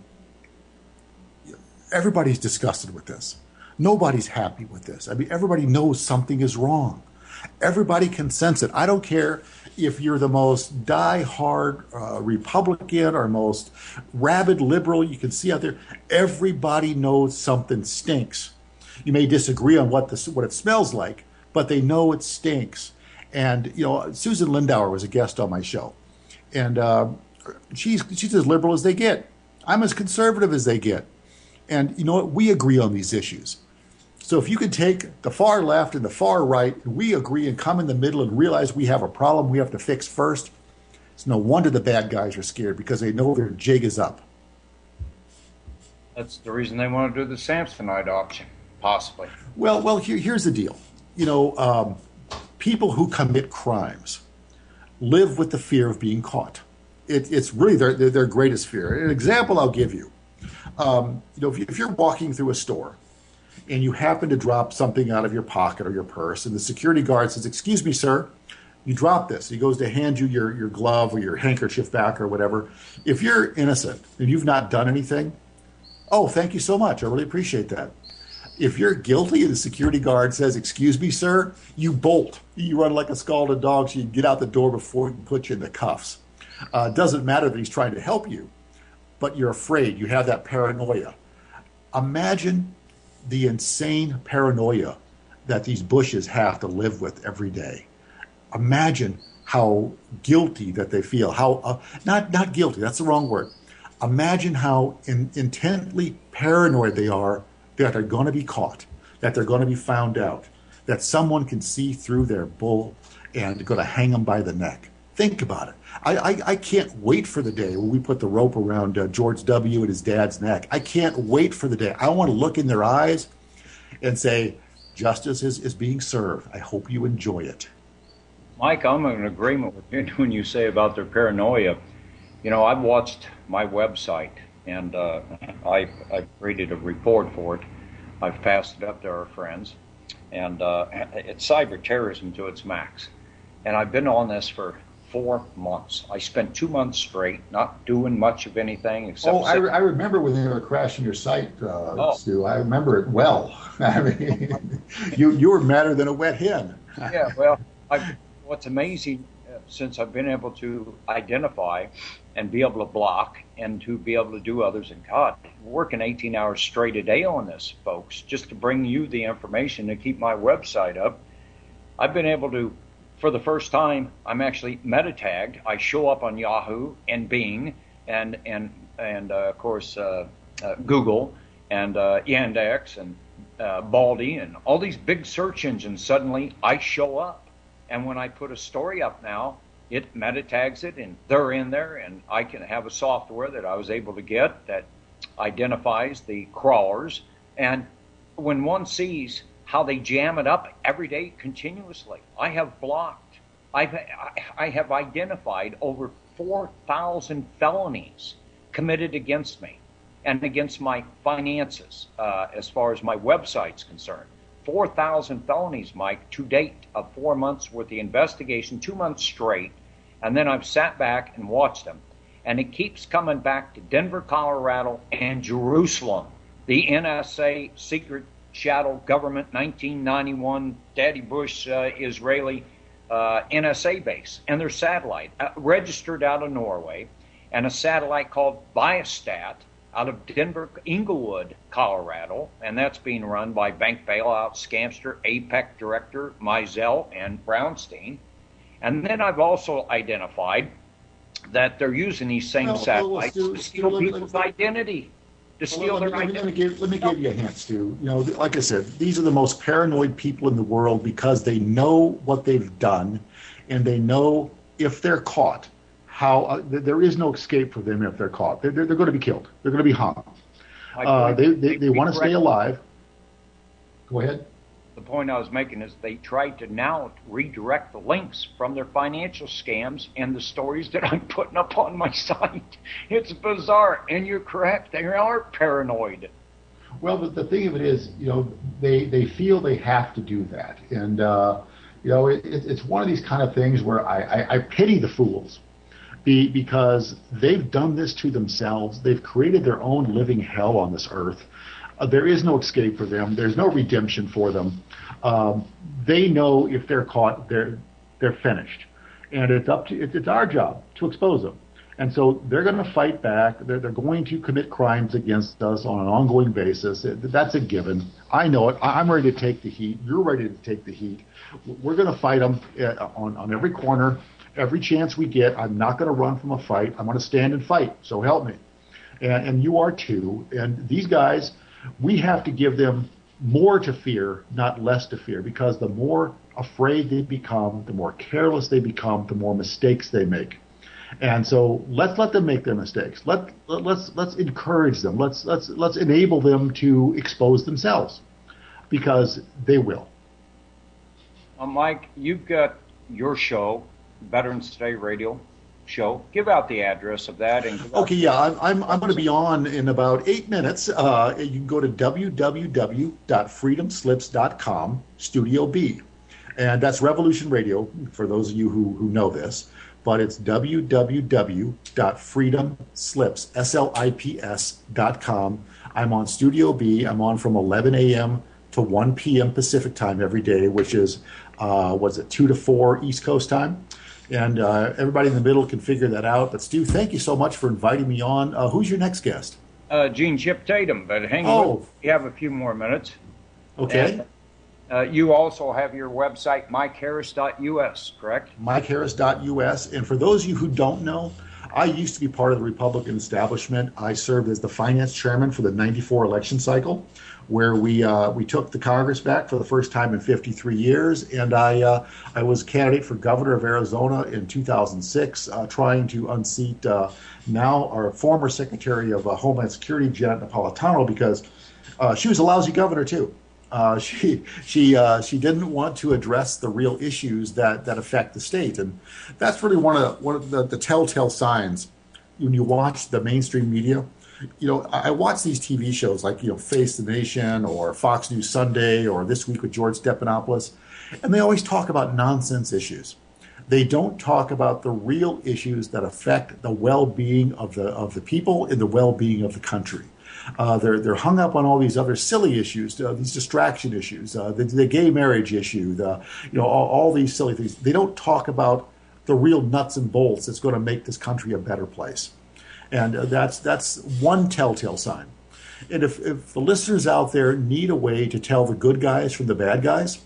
Speaker 2: Everybody's disgusted with this. Nobody's happy with this. I mean, everybody knows something is wrong. Everybody can sense it. I don't care if you're the most die-hard Republican or most rabid liberal you can see out there. Everybody knows something stinks. You may disagree on what it smells like, but they know it stinks. And Susan Lindauer was a guest on my show, and she's as liberal as they get. I'm as conservative as they get. And you know what? We agree on these issues. So if you could take the far left and the far right, and we agree and come in the middle and realize we have a problem we have to fix first, it's no wonder the bad guys are scared, because they know their jig is up.
Speaker 1: That's the reason they want to do the Samsonite auction, possibly.
Speaker 2: Well, here's the deal. People who commit crimes live with the fear of being caught. It's really their greatest fear. An example I'll give you. If you're walking through a store and you happen to drop something out of your pocket or your purse, and the security guard says, "Excuse me, sir, you dropped this." He goes to hand you your glove or your handkerchief back or whatever. If you're innocent and you've not done anything, "Oh, thank you so much. I really appreciate that." If you're guilty and the security guard says, "Excuse me, sir," you bolt. You run like a scalded dog so you can get out the door before he can put you in the cuffs. It doesn't matter that he's trying to help you, but you're afraid. You have that paranoia. Imagine the insane paranoia that these Bushes have to live with every day. Imagine how guilty that they feel. How not guilty, that's the wrong word. Imagine how intently paranoid they are that they're going to be caught, that they're going to be found out, that someone can see through their bull and going to hang them by the neck. Think about it. I can't wait for the day when we put the rope around George W. and his dad's neck. I can't wait for the day. I want to look in their eyes and say, justice is being served. I hope you enjoy it.
Speaker 1: Mike, I'm in agreement with you when you say about their paranoia. I've watched my website, and I've created a report for it. I've passed it up to our friends, and it's cyber terrorism to its max. And I've been on this for 4 months. I spent 2 months straight not doing much of anything except.
Speaker 2: I remember when they were crashing your site, Stu. I remember it well. I mean, you were madder than a wet hen.
Speaker 1: Yeah, well, what's amazing, since I've been able to identify and be able to block and to be able to do others, and God, we're working 18 hours straight a day on this, folks, just to bring you the information to keep my website up. I've been able to. For the first time, I'm actually meta tagged. I show up on Yahoo and Bing and of course Google and Yandex and Baldy and all these big search engines. Suddenly, I show up, and when I put a story up now, it meta tags it, and they're in there, and I can have a software that I was able to get that identifies the crawlers, and when one sees how they jam it up every day continuously. I have blocked. I have identified over 4,000 felonies committed against me and against my finances as far as my website's concerned. 4,000 felonies, Mike, to date of 4 months worth of investigation, 2 months straight, and then I've sat back and watched them. And it keeps coming back to Denver, Colorado, and Jerusalem, the NSA secret shadow government 1991 Daddy Bush Israeli NSA base, and their satellite registered out of Norway, and a satellite called Biostat out of Denver, Inglewood, Colorado, and that's being run by bank bailout scamster, APEC director Mizell and Brownstein. And then I've also identified that they're using these same satellites to steal people's identity.
Speaker 2: Let me give you a hint, Stu. Like I said, these are the most paranoid people in the world because they know what they've done, and they know if they're caught, how there is no escape for them if they're caught. They're going to be killed. They're going to be hung. They want to stay alive. Go ahead.
Speaker 1: The point I was making is they tried to now redirect the links from their financial scams and the stories that I'm putting up on my site. It's bizarre, and you're correct. They are paranoid.
Speaker 2: Well, the thing of it is, they feel they have to do that, and it's one of these kind of things where I pity the fools. because they've done this to themselves. They've created their own living hell on this earth. There is no escape for them. There's no redemption for them. They know if they're caught, they're finished, and it's our job to expose them. And so they're going to fight back. They're going to commit crimes against us on an ongoing basis. That's a given. I know it. I'm ready to take the heat. You're ready to take the heat. We're going to fight them on every corner, every chance we get. I'm not going to run from a fight. I'm going to stand and fight. So help me. And you are too. And these guys, we have to give them more to fear, not less to fear, because the more afraid they become, the more careless they become, the more mistakes they make. And so let's let them make their mistakes. Let's encourage them. Let's enable them to expose themselves, because they will.
Speaker 1: Mike, you've got your show, Veterans Today Radio show. Give out the address of that.
Speaker 2: Okay, yeah, I'm going to be on in about 8 minutes. You can go to www.freedomslips.com, Studio B, and that's Revolution Radio for those of you who know this. But it's www.freedomslips.com. I'm on Studio B. I'm on from 11 a.m. to 1 p.m. Pacific time every day, which is, 2 to 4 East Coast time. And everybody in the middle can figure that out. But Stu, thank you so much for inviting me on. Who's your next guest?
Speaker 1: Gene Chip Tatum, but hang on. We have a few more minutes.
Speaker 2: Okay.
Speaker 1: And, you also have your website, MikeHarris.us, correct?
Speaker 2: MikeHarris.us. And for those of you who don't know, I used to be part of the Republican establishment. I served as the finance chairman for the '94 election cycle, where we took the Congress back for the first time in 53 years. And I was a candidate for governor of Arizona in 2006, trying to unseat now our former Secretary of Homeland Security, Janet Napolitano, because she was a lousy governor too. She didn't want to address the real issues that affect the state, and that's really one of the telltale signs when you watch the mainstream media. I watch these TV shows like Face the Nation or Fox News Sunday or This Week with George Stephanopoulos, and they always talk about nonsense issues. They don't talk about the real issues that affect the well-being of the people and the well-being of the country. They're hung up on all these other silly issues, these distraction issues, the gay marriage issue, all these silly things. They don't talk about the real nuts and bolts that's going to make this country a better place, and that's one telltale sign. And if the listeners out there need a way to tell the good guys from the bad guys,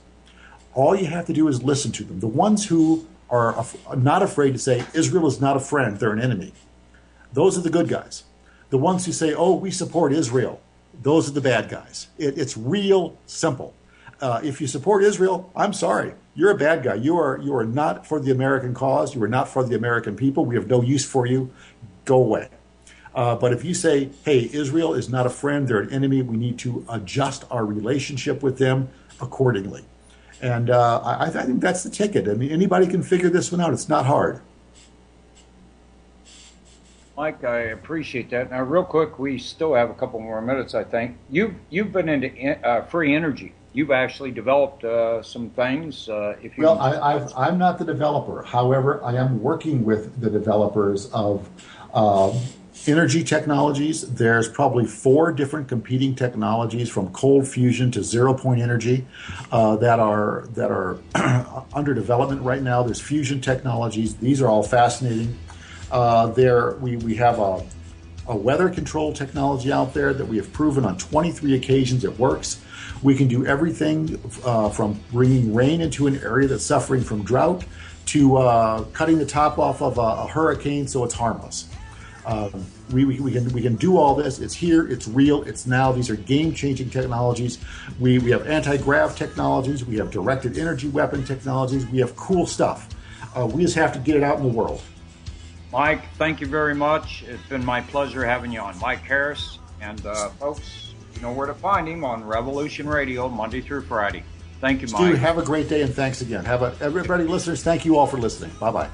Speaker 2: all you have to do is listen to them. The ones who are not afraid to say Israel is not a friend, they're an enemy. Those are the good guys. The ones who say, oh, we support Israel, those are the bad guys. It's real simple. If you support Israel, I'm sorry, you're a bad guy. You are not for the American cause. You are not for the American people. We have no use for you. Go away. But if you say, hey, Israel is not a friend, they're an enemy, we need to adjust our relationship with them accordingly. And I think that's the ticket. I mean, anybody can figure this one out. It's not hard.
Speaker 1: Mike, I appreciate that. Now, real quick, we still have a couple more minutes, I think. You've been into free energy. You've actually developed some things.
Speaker 2: I'm not the developer. However, I am working with the developers of energy technologies. There's probably 4 different competing technologies, from cold fusion to zero-point energy, that are under development right now. There's fusion technologies. These are all fascinating. We have a weather control technology out there that we have proven on 23 occasions it works. We can do everything from bringing rain into an area that's suffering from drought to cutting the top off of a hurricane so it's harmless. We can do all this. It's here. It's real. It's now. These are game-changing technologies. We have anti-grav technologies. We have directed energy weapon technologies. We have cool stuff. We just have to get it out in the world.
Speaker 1: Mike, thank you very much. It's been my pleasure having you on. Mike Harris, and folks, you know where to find him on Revolution Radio, Monday through Friday. Thank you, Mike.
Speaker 2: Stu, have a great day, and thanks again. Everybody, listeners, thank you all for listening. Bye-bye.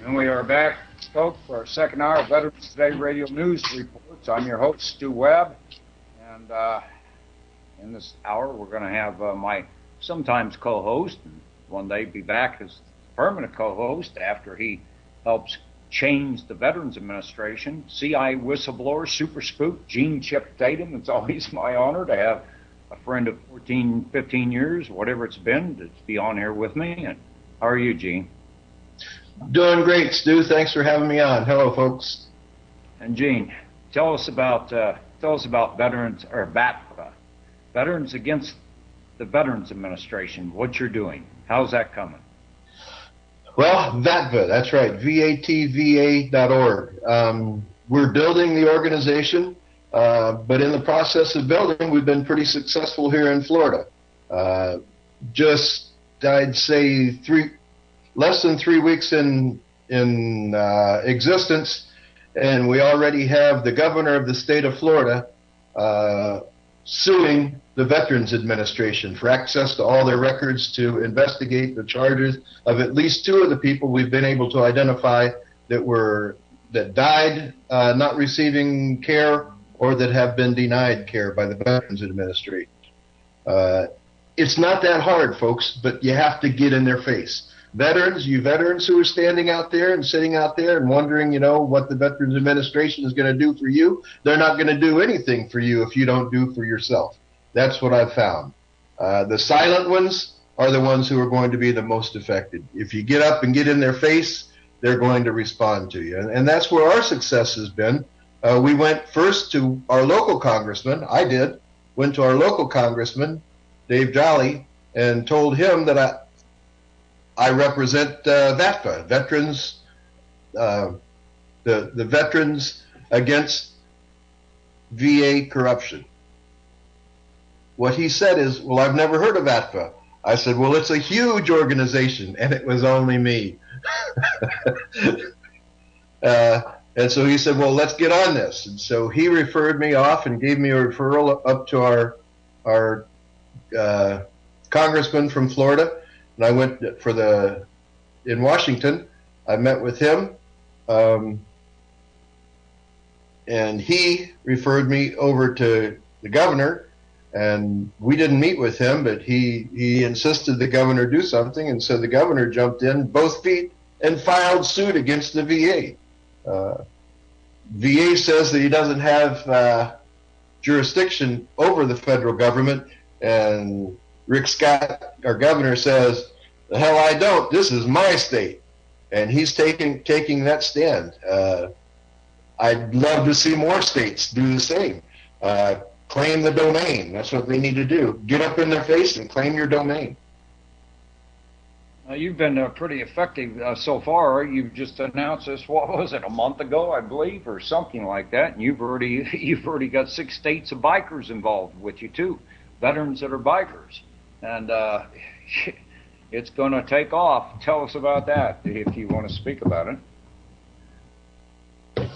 Speaker 1: And we are back, folks, for our second hour of Veterans Today Radio News Reports. I'm your host, Stu Webb, and in this hour, we're going to have my sometimes co-host, one day be back as permanent co-host after he helps change the Veterans Administration. CIA whistleblower, super spook, Gene Chip Tatum. It's always my honor to have a friend of 14, 15 years, whatever it's been, to be on here with me. And how are you, Gene?
Speaker 3: Doing great, Stu. Thanks for having me on. Hello, folks.
Speaker 1: And Gene, tell us about veterans, or VATPA, Veterans Against the Veterans Administration. What you're doing? How's that coming?
Speaker 3: Well, VATVA, that's right, VATVA.org. We're building the organization, but in the process of building, we've been pretty successful here in Florida. Just, I'd say, less than 3 weeks in existence, and we already have the governor of the state of Florida suing the Veterans Administration for access to all their records to investigate the charges of at least 2 of the people we've been able to identify that died not receiving care or that have been denied care by the Veterans Administration. It's not that hard, folks, but you have to get in their face. You veterans who are standing out there and sitting out there and wondering, what the Veterans Administration is going to do for you, they're not going to do anything for you if you don't do for yourself. That's what I've found. The silent ones are the ones who are going to be the most affected. If you get up and get in their face, they're going to respond to you. And that's where our success has been. We went first to our local congressman. Went to our local congressman, Dave Jolly, and told him that I represent VATPA, Veterans, the Veterans Against VA Corruption. What he said is, well, I've never heard of VATPA. I said, well, it's a huge organization, and it was only me. And so he said, well, let's get on this. And so he referred me off and gave me a referral up to our congressman from Florida. And I went in Washington. I met with him, and he referred me over to the governor. And we didn't meet with him, but he insisted the governor do something, and so the governor jumped in both feet and filed suit against the VA. VA says that he doesn't have jurisdiction over the federal government, and Rick Scott, our governor, says, the hell I don't. This is my state. And he's taking that stand. I'd love to see more states do the same. Claim the domain. That's what they need to do. Get up in their face and claim your domain.
Speaker 1: You've been pretty effective so far. You've just announced this, what was it, a month ago, I believe, or something like that. And you've already got 6 states of bikers involved with you too, veterans that are bikers, and it's going to take off. Tell us about that if you want to speak about it.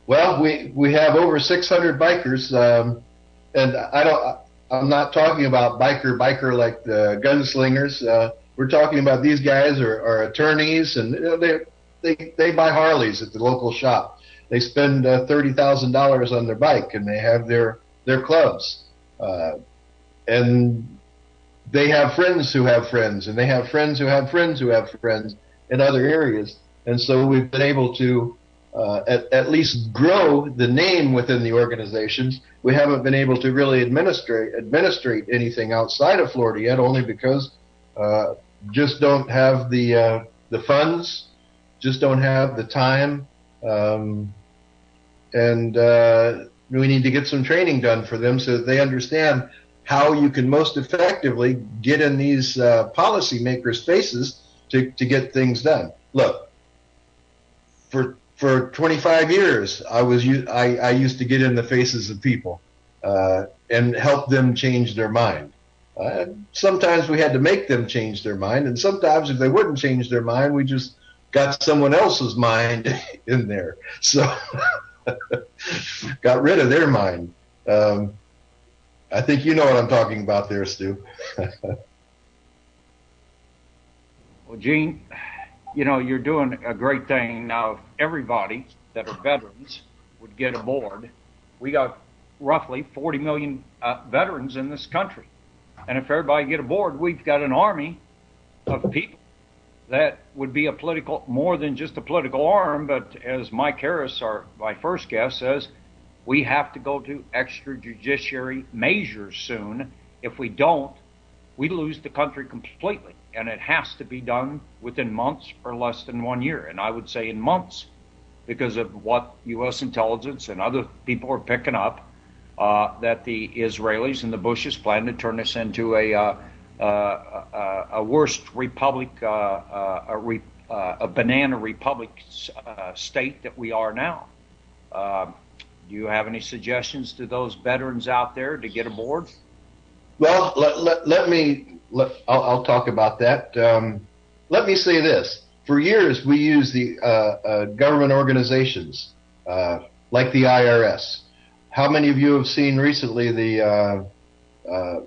Speaker 3: Well, we have over 600 bikers, and I'm not talking about biker like the gunslingers. We're talking about these guys are attorneys, and they buy Harleys at the local shop. They spend $30,000 on their bike, and they have their clubs, and they have friends who have friends, and they have friends who have friends who have friends in other areas. And so we've been able to at least grow the name within the organizations. We haven't been able to really administrate anything outside of Florida yet, only because just don't have the funds, just don't have the time, and we need to get some training done for them so that they understand how you can most effectively get in these policymakers' faces to get things done. Look, for 25 years, I used to get in the faces of people and help them change their mind. Sometimes we had to make them change their mind, and sometimes if they wouldn't change their mind, we just got someone else's mind in there. So got rid of their mind. I think you know what I'm talking about there, Stu.
Speaker 1: Well, Gene, you're doing a great thing. Now, if everybody that are veterans would get aboard, we got roughly 40 million veterans in this country. And if everybody get aboard, we've got an army of people that would be a political, more than just a political arm, but as Mike Harris, my first guest, says, we have to go to extrajudiciary measures soon. If we don't, we lose the country completely. And it has to be done within months or less than 1 year. And I would say in months, because of what U.S. intelligence and other people are picking up, that the Israelis and the Bushes plan to turn this into a worst republic, a banana republic state that we are now. Do you have any suggestions to those veterans out there to get aboard?
Speaker 3: Well, I'll talk about that. Let me say this. For years, we used the government organizations like the IRS. How many of you have seen recently the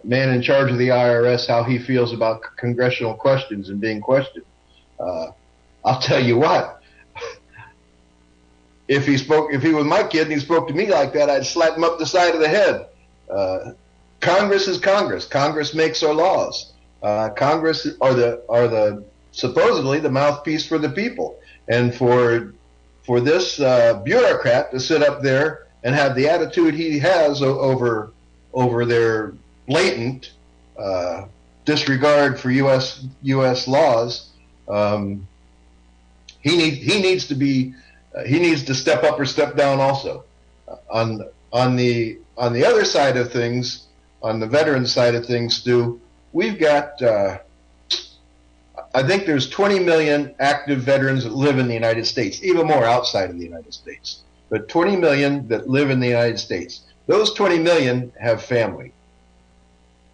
Speaker 3: man in charge of the IRS, how he feels about congressional questions and being questioned? I'll tell you what. If he was my kid and he spoke to me like that, I'd slap him up the side of the head. Congress is Congress. Congress makes our laws. Congress are the supposedly the mouthpiece for the people. And for this bureaucrat to sit up there and have the attitude he has over their blatant disregard for U.S. laws, he needs to step up or step down also. On the other side of things, on the veteran side of things, Stu, we've got I think there's 20 million active veterans that live in the United States, even more outside of the United States. But 20 million that live in the United States. Those 20 million have family.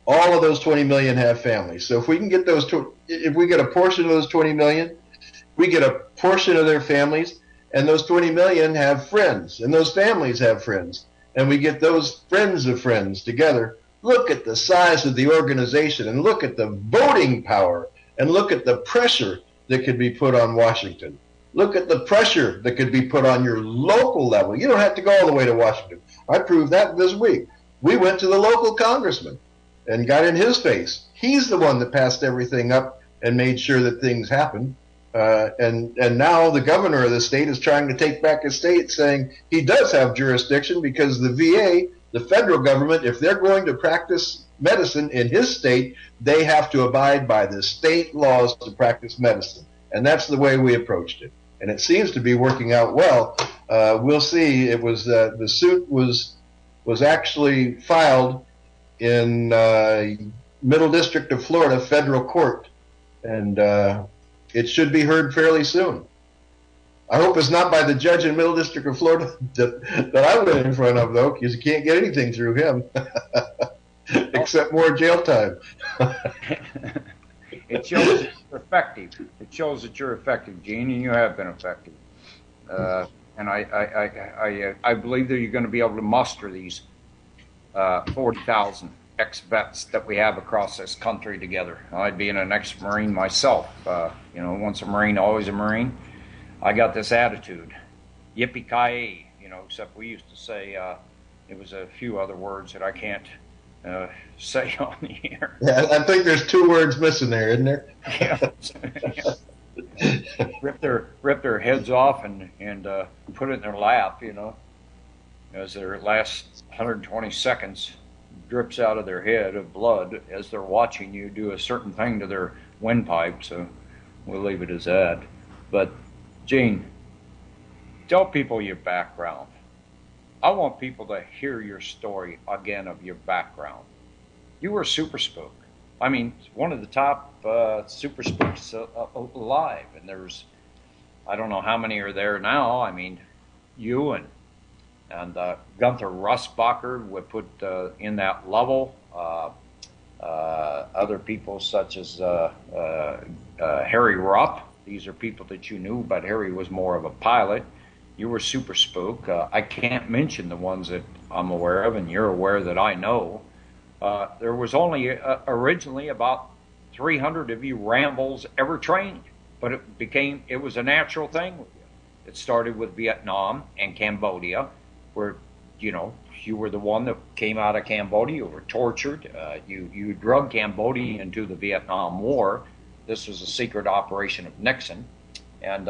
Speaker 3: All of those 20 million have families. So if we can get if we get a portion of those 20 million, we get a portion of their families, and those 20 million have friends, and those families have friends, and we get those friends of friends together. Look at the size of the organization, and look at the voting power, and look at the pressure that could be put on Washington. Look at the pressure that could be put on your local level. You don't have to go all the way to Washington. I proved that this week. We went to the local congressman and got in his face. He's the one that passed everything up and made sure that things happened. And now the governor of the state is trying to take back his state, saying he does have jurisdiction because the VA, the federal government, if they're going to practice medicine in his state, they have to abide by the state laws to practice medicine. And that's the way we approached it. And it seems to be working out well. We'll see. It was the suit was actually filed in Middle District of Florida Federal Court, and it should be heard fairly soon. I hope it's not by the judge in Middle District of Florida that I went in front of, though, because you can't get anything through him except more jail time.
Speaker 1: It shows that you're effective. It shows that you're effective, Gene, and you have been effective. And I believe that you're going to be able to muster these 40,000 ex-vets that we have across this country together. I'd being an ex-Marine myself, once a Marine, always a Marine. I got this attitude, yippee-ki-yay, except we used to say, it was a few other words that I can't say on the air.
Speaker 3: Yeah, I think there's 2 words missing there, isn't there?
Speaker 1: Yeah. Rip their heads off and put it in their lap, as their last 120 seconds drips out of their head of blood as they're watching you do a certain thing to their windpipe. So we'll leave it as that. But Gene, tell people your background. I want people to hear your story again of your background. You were a super spook. I mean, one of the top super spooks alive. And there's, I don't know how many are there now. I mean, you and Gunther Rustbacher would put in that level. Other people such as Harry Rupp. These are people that you knew, but Harry was more of a pilot. You were super spook. I can't mention the ones that I'm aware of, and you're aware that I know. There was only originally about 300 of you Rambles ever trained, but it was a natural thing with you. It started with Vietnam and Cambodia, where you were the one that came out of Cambodia. You were tortured. You drug Cambodia into the Vietnam War. this was a secret operation of Nixon, and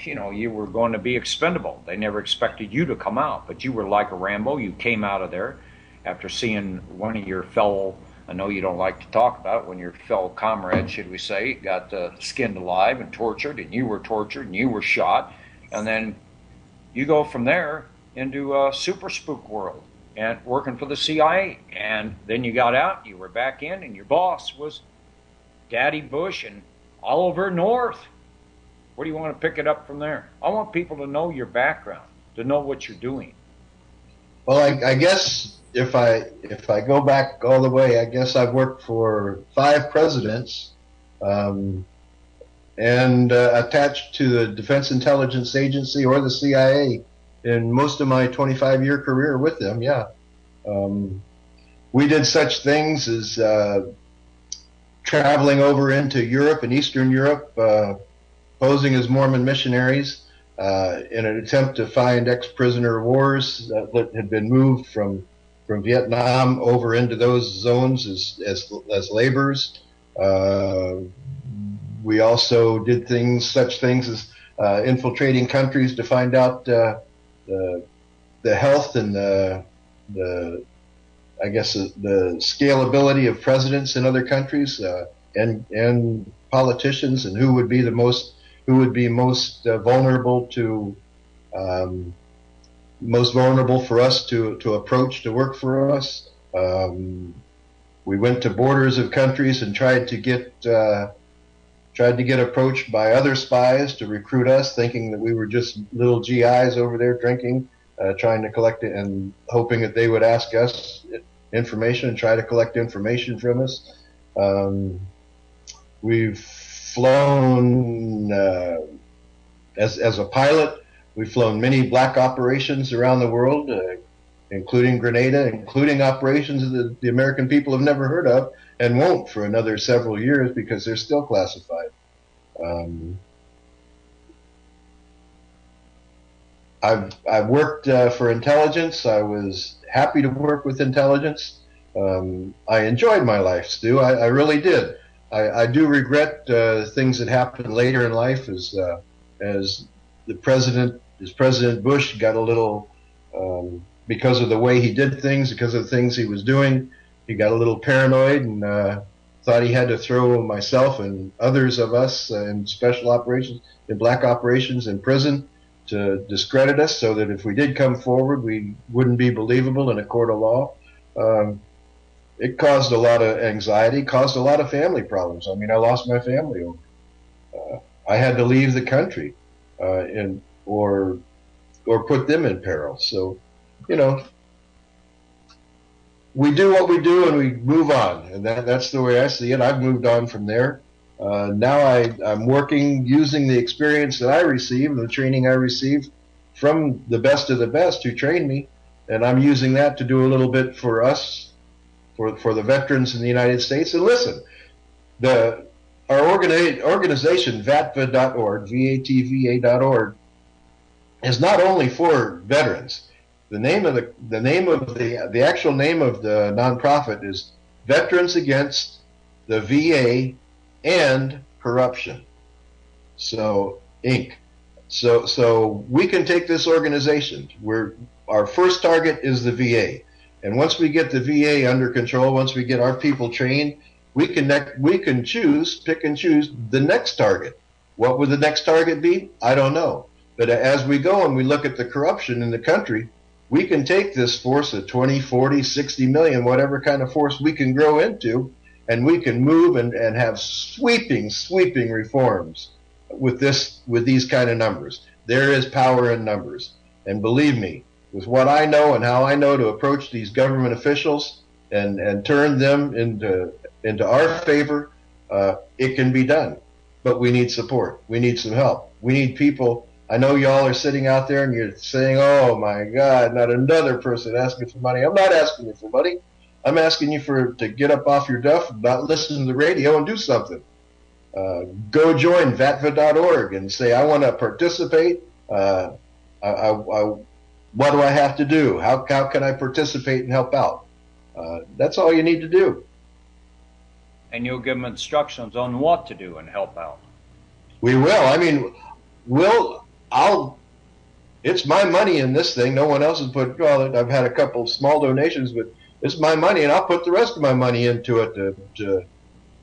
Speaker 1: you know, you were going to be expendable. They never expected you to come out, but you were like a Rambo. You came out of there after seeing one of your fellow, I know you don't like to talk about it, when your fellow comrades, should we say, got skinned alive and tortured, and you were tortured and you were shot, and then you go from there into a super spook world and working for the CIA, and then you got out, you were back in, and your boss was Daddy Bush and Oliver North. Where do you want to pick it up from there? I want people to know your background, to know what you're doing.
Speaker 3: Well, I guess if I go back all the way, I guess I've worked for 5 presidents, and attached to the Defense Intelligence Agency or the CIA in most of my 25-year career with them. Yeah, we did such things as traveling over into Europe and Eastern Europe, posing as Mormon missionaries in an attempt to find ex-prisoner of wars that had been moved from Vietnam over into those zones as laborers. We also did such things as infiltrating countries to find out the health and the scalability of presidents in other countries, and politicians, and who would be most vulnerable for us to approach to work for us. We went to borders of countries and tried to get approached by other spies to recruit us, thinking that we were just little GIs over there drinking, trying to collect it and hoping that they would ask us information and try to collect information from us. We've flown as a pilot. We've flown many black operations around the world, including Grenada, including operations that the American people have never heard of and won't for another several years because they're still classified. I've worked for intelligence. I was happy to work with intelligence. I enjoyed my life, Stu. I really did. I do regret things that happened later in life, as President Bush got a little, because of the way he did things, because of the things he was doing, he got a little paranoid and thought he had to throw myself and others of us in special operations, in black operations, in prison to discredit us, so that if we did come forward, we wouldn't be believable in a court of law. It caused a lot of anxiety, caused a lot of family problems. I mean, I lost my family over it. I had to leave the country, or put them in peril. So, you know, we do what we do and we move on, and that's the way I see it. I've moved on from there. Now I'm working using the experience that I received, the training I received from the best of the best who trained me, and I'm using that to do a little bit for us, for the veterans in the United States. And listen, our organization, VATVA.org, VATVA.org, is not only for veterans. The actual name of the nonprofit is Veterans Against the VA and Corruption. So, Inc. So we can take this organization. Our first target is the VA. And once we get the VA under control, once we get our people trained, we can pick and choose the next target. What would the next target be? I don't know. But as we go and we look at the corruption in the country, we can take this force of 20, 40, 60 million, whatever kind of force we can grow into, and we can move and have sweeping reforms with these kind of numbers. There is power in numbers. And believe me, with what I know and how I know to approach these government officials and turn them into our favor, it can be done. But we need support. We need some help. We need people. I know y'all are sitting out there and you're saying, oh my God, not another person asking for money. I'm not asking you for money. I'm asking you to get up off your duff, not listen to the radio, and do something. Go join VATVA.org and say, I want to participate. What do I have to do? How can I participate and help out? That's all you need to do.
Speaker 1: and you'll give them instructions on what to do and help out.
Speaker 3: We will. I mean, it's my money in this thing. No one else has put, well, I've had a couple of small donations, but it's my money, and I'll put the rest of my money into it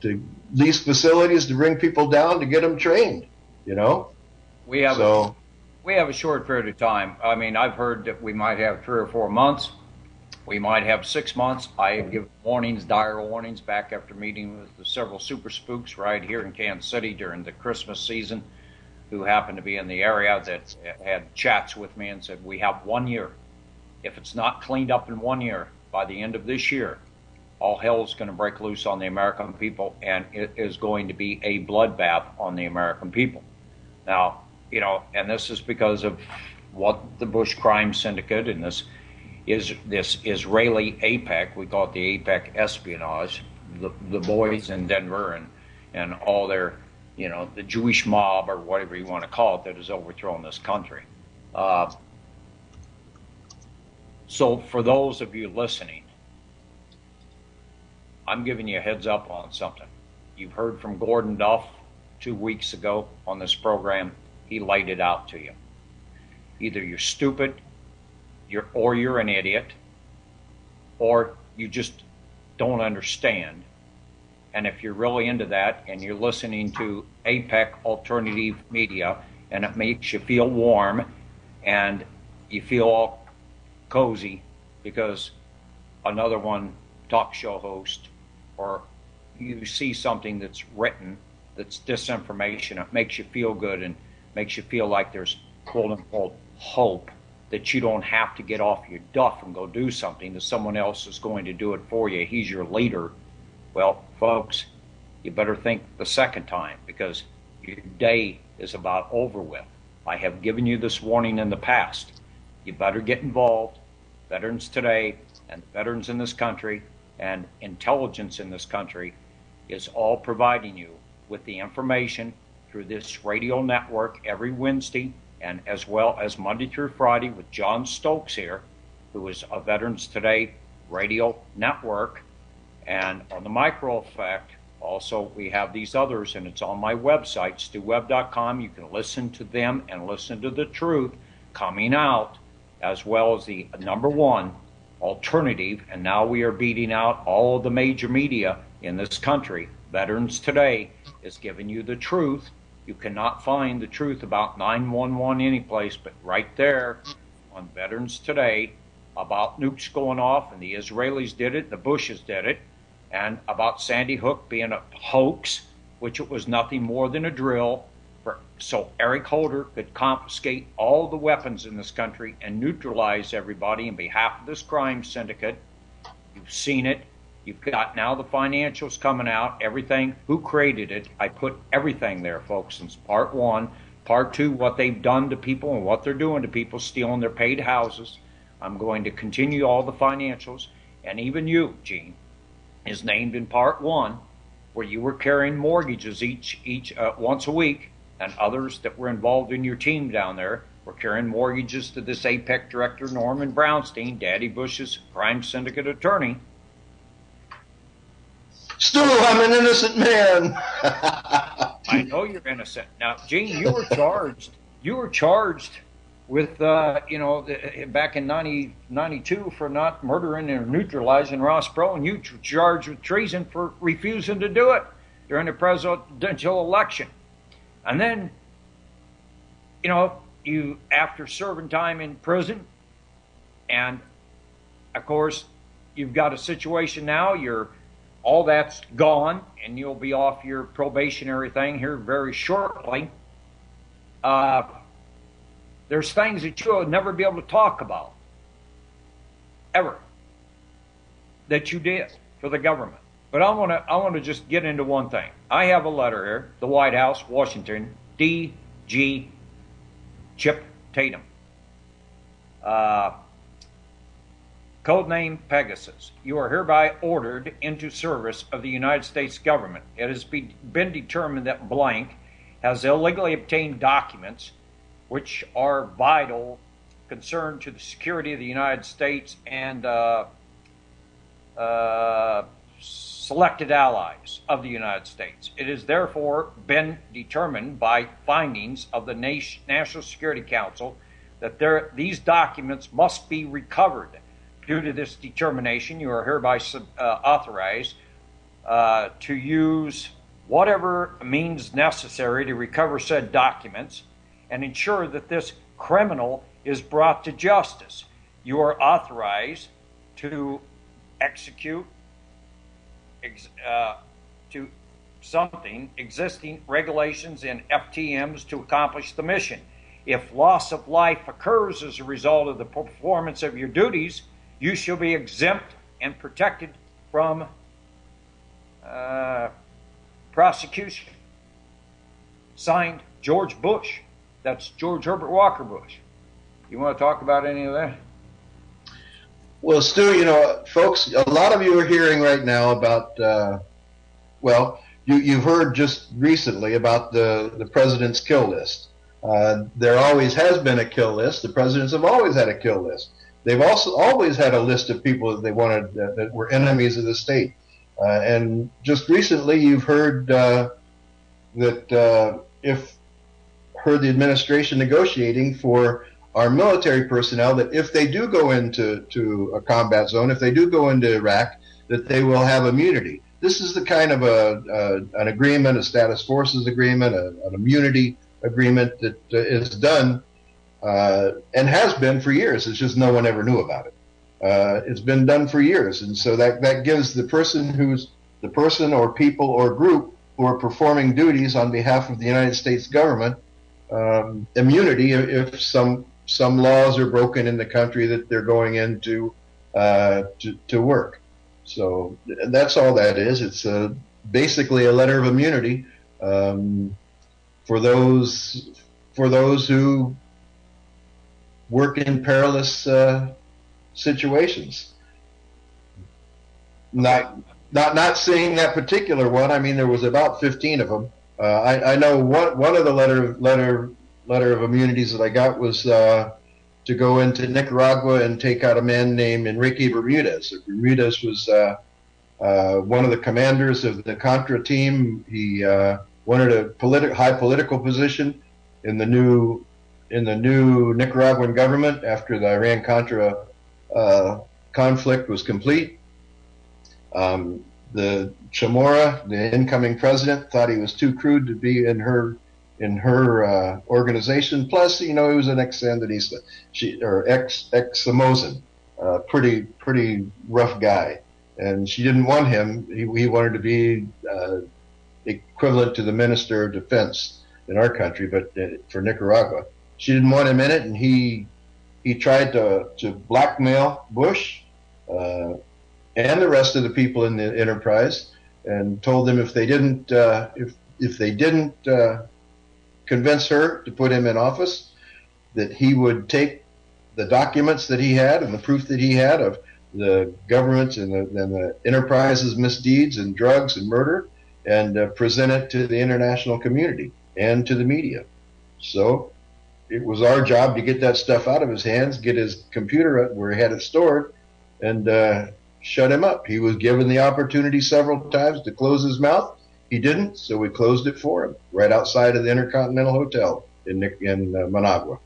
Speaker 3: to lease facilities, to bring people down, to get them trained, you know?
Speaker 1: We have a short period of time. I mean, I've heard that we might have 3 or 4 months. We might have 6 months. I have given warnings, dire warnings, back after meeting with the several super spooks right here in Kansas City during the Christmas season, who happened to be in the area, that had chats with me and said, we have 1 year. If it's not cleaned up in 1 year, by the end of this year, all hell is going to break loose on the American people, and it is going to be a bloodbath on the American people. Now, you know, and this is because of what the Bush crime syndicate and this Israeli AIPAC, we call it the AIPAC espionage, the boys in Denver and all their, you know, the Jewish mob or whatever you want to call it that has overthrown this country. So for those of you listening, I'm giving you a heads up on something. You've heard from Gordon Duff 2 weeks ago on this program. He laid it out to you. Either you're stupid, or you're an idiot, or you just don't understand. And if you're really into that and you're listening to APEC alternative media and it makes you feel warm and you feel all cozy because another one talk show host, or you see something that's written that's disinformation, it makes you feel good and makes you feel like there's quote unquote hope that you don't have to get off your duff and go do something, that someone else is going to do it for you. He's your leader. Well, folks, you better think the second time, because your day is about over with. I have given you this warning in the past. You better get involved. Veterans Today and the veterans in this country and intelligence in this country is all providing you with the information through this radio network every Wednesday, and as well as Monday through Friday with John Stokes here, who is a Veterans Today radio network. And on the Micro Effect, also we have these others, and it's on my website, stewwebb.com. You can listen to them and listen to the truth coming out, as well as the #1 alternative. And now we are beating out all of the major media in this country. Veterans Today is giving you the truth. You cannot find the truth about 911 anyplace but right there on Veterans Today, about nukes going off, and the Israelis did it, the Bushes did it, and about Sandy Hook being a hoax, which it was nothing more than a drill so Eric Holder could confiscate all the weapons in this country and neutralize everybody in behalf of this crime syndicate. You've seen it. You've got now the financials coming out, everything, who created it. I put everything there, folks, since part 1. Part 2, what they've done to people and what they're doing to people, stealing their paid houses. I'm going to continue all the financials. And even you, Gene, is named in part 1, where you were carrying mortgages once a week, and others that were involved in your team down there were carrying mortgages to this APEC director, Norman Brownstein, Daddy Bush's crime syndicate attorney.
Speaker 3: Stu, I'm an innocent man.
Speaker 1: I know you're innocent. Now, Gene, you were charged. You were charged with, back in 1992 for not murdering or neutralizing Ross Perot, and you were charged with treason for refusing to do it during the presidential election. And then, you, after serving time in prison, and of course, you've got a situation now, all that's gone, and you'll be off your probationary thing here very shortly. There's things that you'll never be able to talk about, ever, that you did for the government. But I want to just get into one thing. I have a letter here, the White House, Washington, D.G. Chip Tatum. Codename Pegasus. You are hereby ordered into service of the United States government. It has been determined that blank has illegally obtained documents which are vital concern to the security of the United States and selected allies of the United States. It has therefore been determined by findings of the National Security Council that these documents must be recovered. Due to this determination, you are hereby authorized to use whatever means necessary to recover said documents and ensure that this criminal is brought to justice. You are authorized to execute existing regulations and FTMs to accomplish the mission. If loss of life occurs as a result of the performance of your duties, you shall be exempt and protected from prosecution. Signed, George Bush. That's George Herbert Walker Bush. You want to talk about any of that?
Speaker 3: Well, Stu, you know, folks, a lot of you are hearing right now about, you've heard just recently about the president's kill list. There always has been a kill list. The presidents have always had a kill list. They've also always had a list of people that they wanted that were enemies of the state. And just recently, you've heard the administration negotiating for our military personnel that if they do go into a combat zone, if they do go into Iraq, that they will have immunity. This is the kind of an agreement, a status forces agreement, an immunity agreement that is done and has been for years. It's just no one ever knew about it. It's been done for years, and so that gives the person or people or group who are performing duties on behalf of the United States government immunity if some laws are broken in the country that they're going into to work. So that's all that is. It's basically a letter of immunity for those who work in perilous situations. Not seeing that particular one. I mean, there was about 15 of them. I know one of the letter of immunities that I got was to go into Nicaragua and take out a man named Enrique Bermudez. Bermudez was one of the commanders of the Contra team. He wanted a high political position in the new Nicaraguan government after the Iran-Contra conflict was complete. The Chamorro, the incoming president, thought he was too crude to be in her organization. Plus, you know, he was an ex-Sandinista, ex-Somosan, pretty rough guy, and she didn't want him. He wanted to be equivalent to the Minister of Defense in our country, but for Nicaragua, she didn't want him in it, and he tried to blackmail Bush and the rest of the people in the enterprise, and told them if they didn't convince her to put him in office, that he would take the documents that he had and the proof that he had of the government and the enterprise's misdeeds and drugs and murder, and present it to the international community and to the media. So it was our job to get that stuff out of his hands, get his computer where he had it stored, and shut him up. He was given the opportunity several times to close his mouth. He didn't, so we closed it for him right outside of the Intercontinental Hotel in Managua.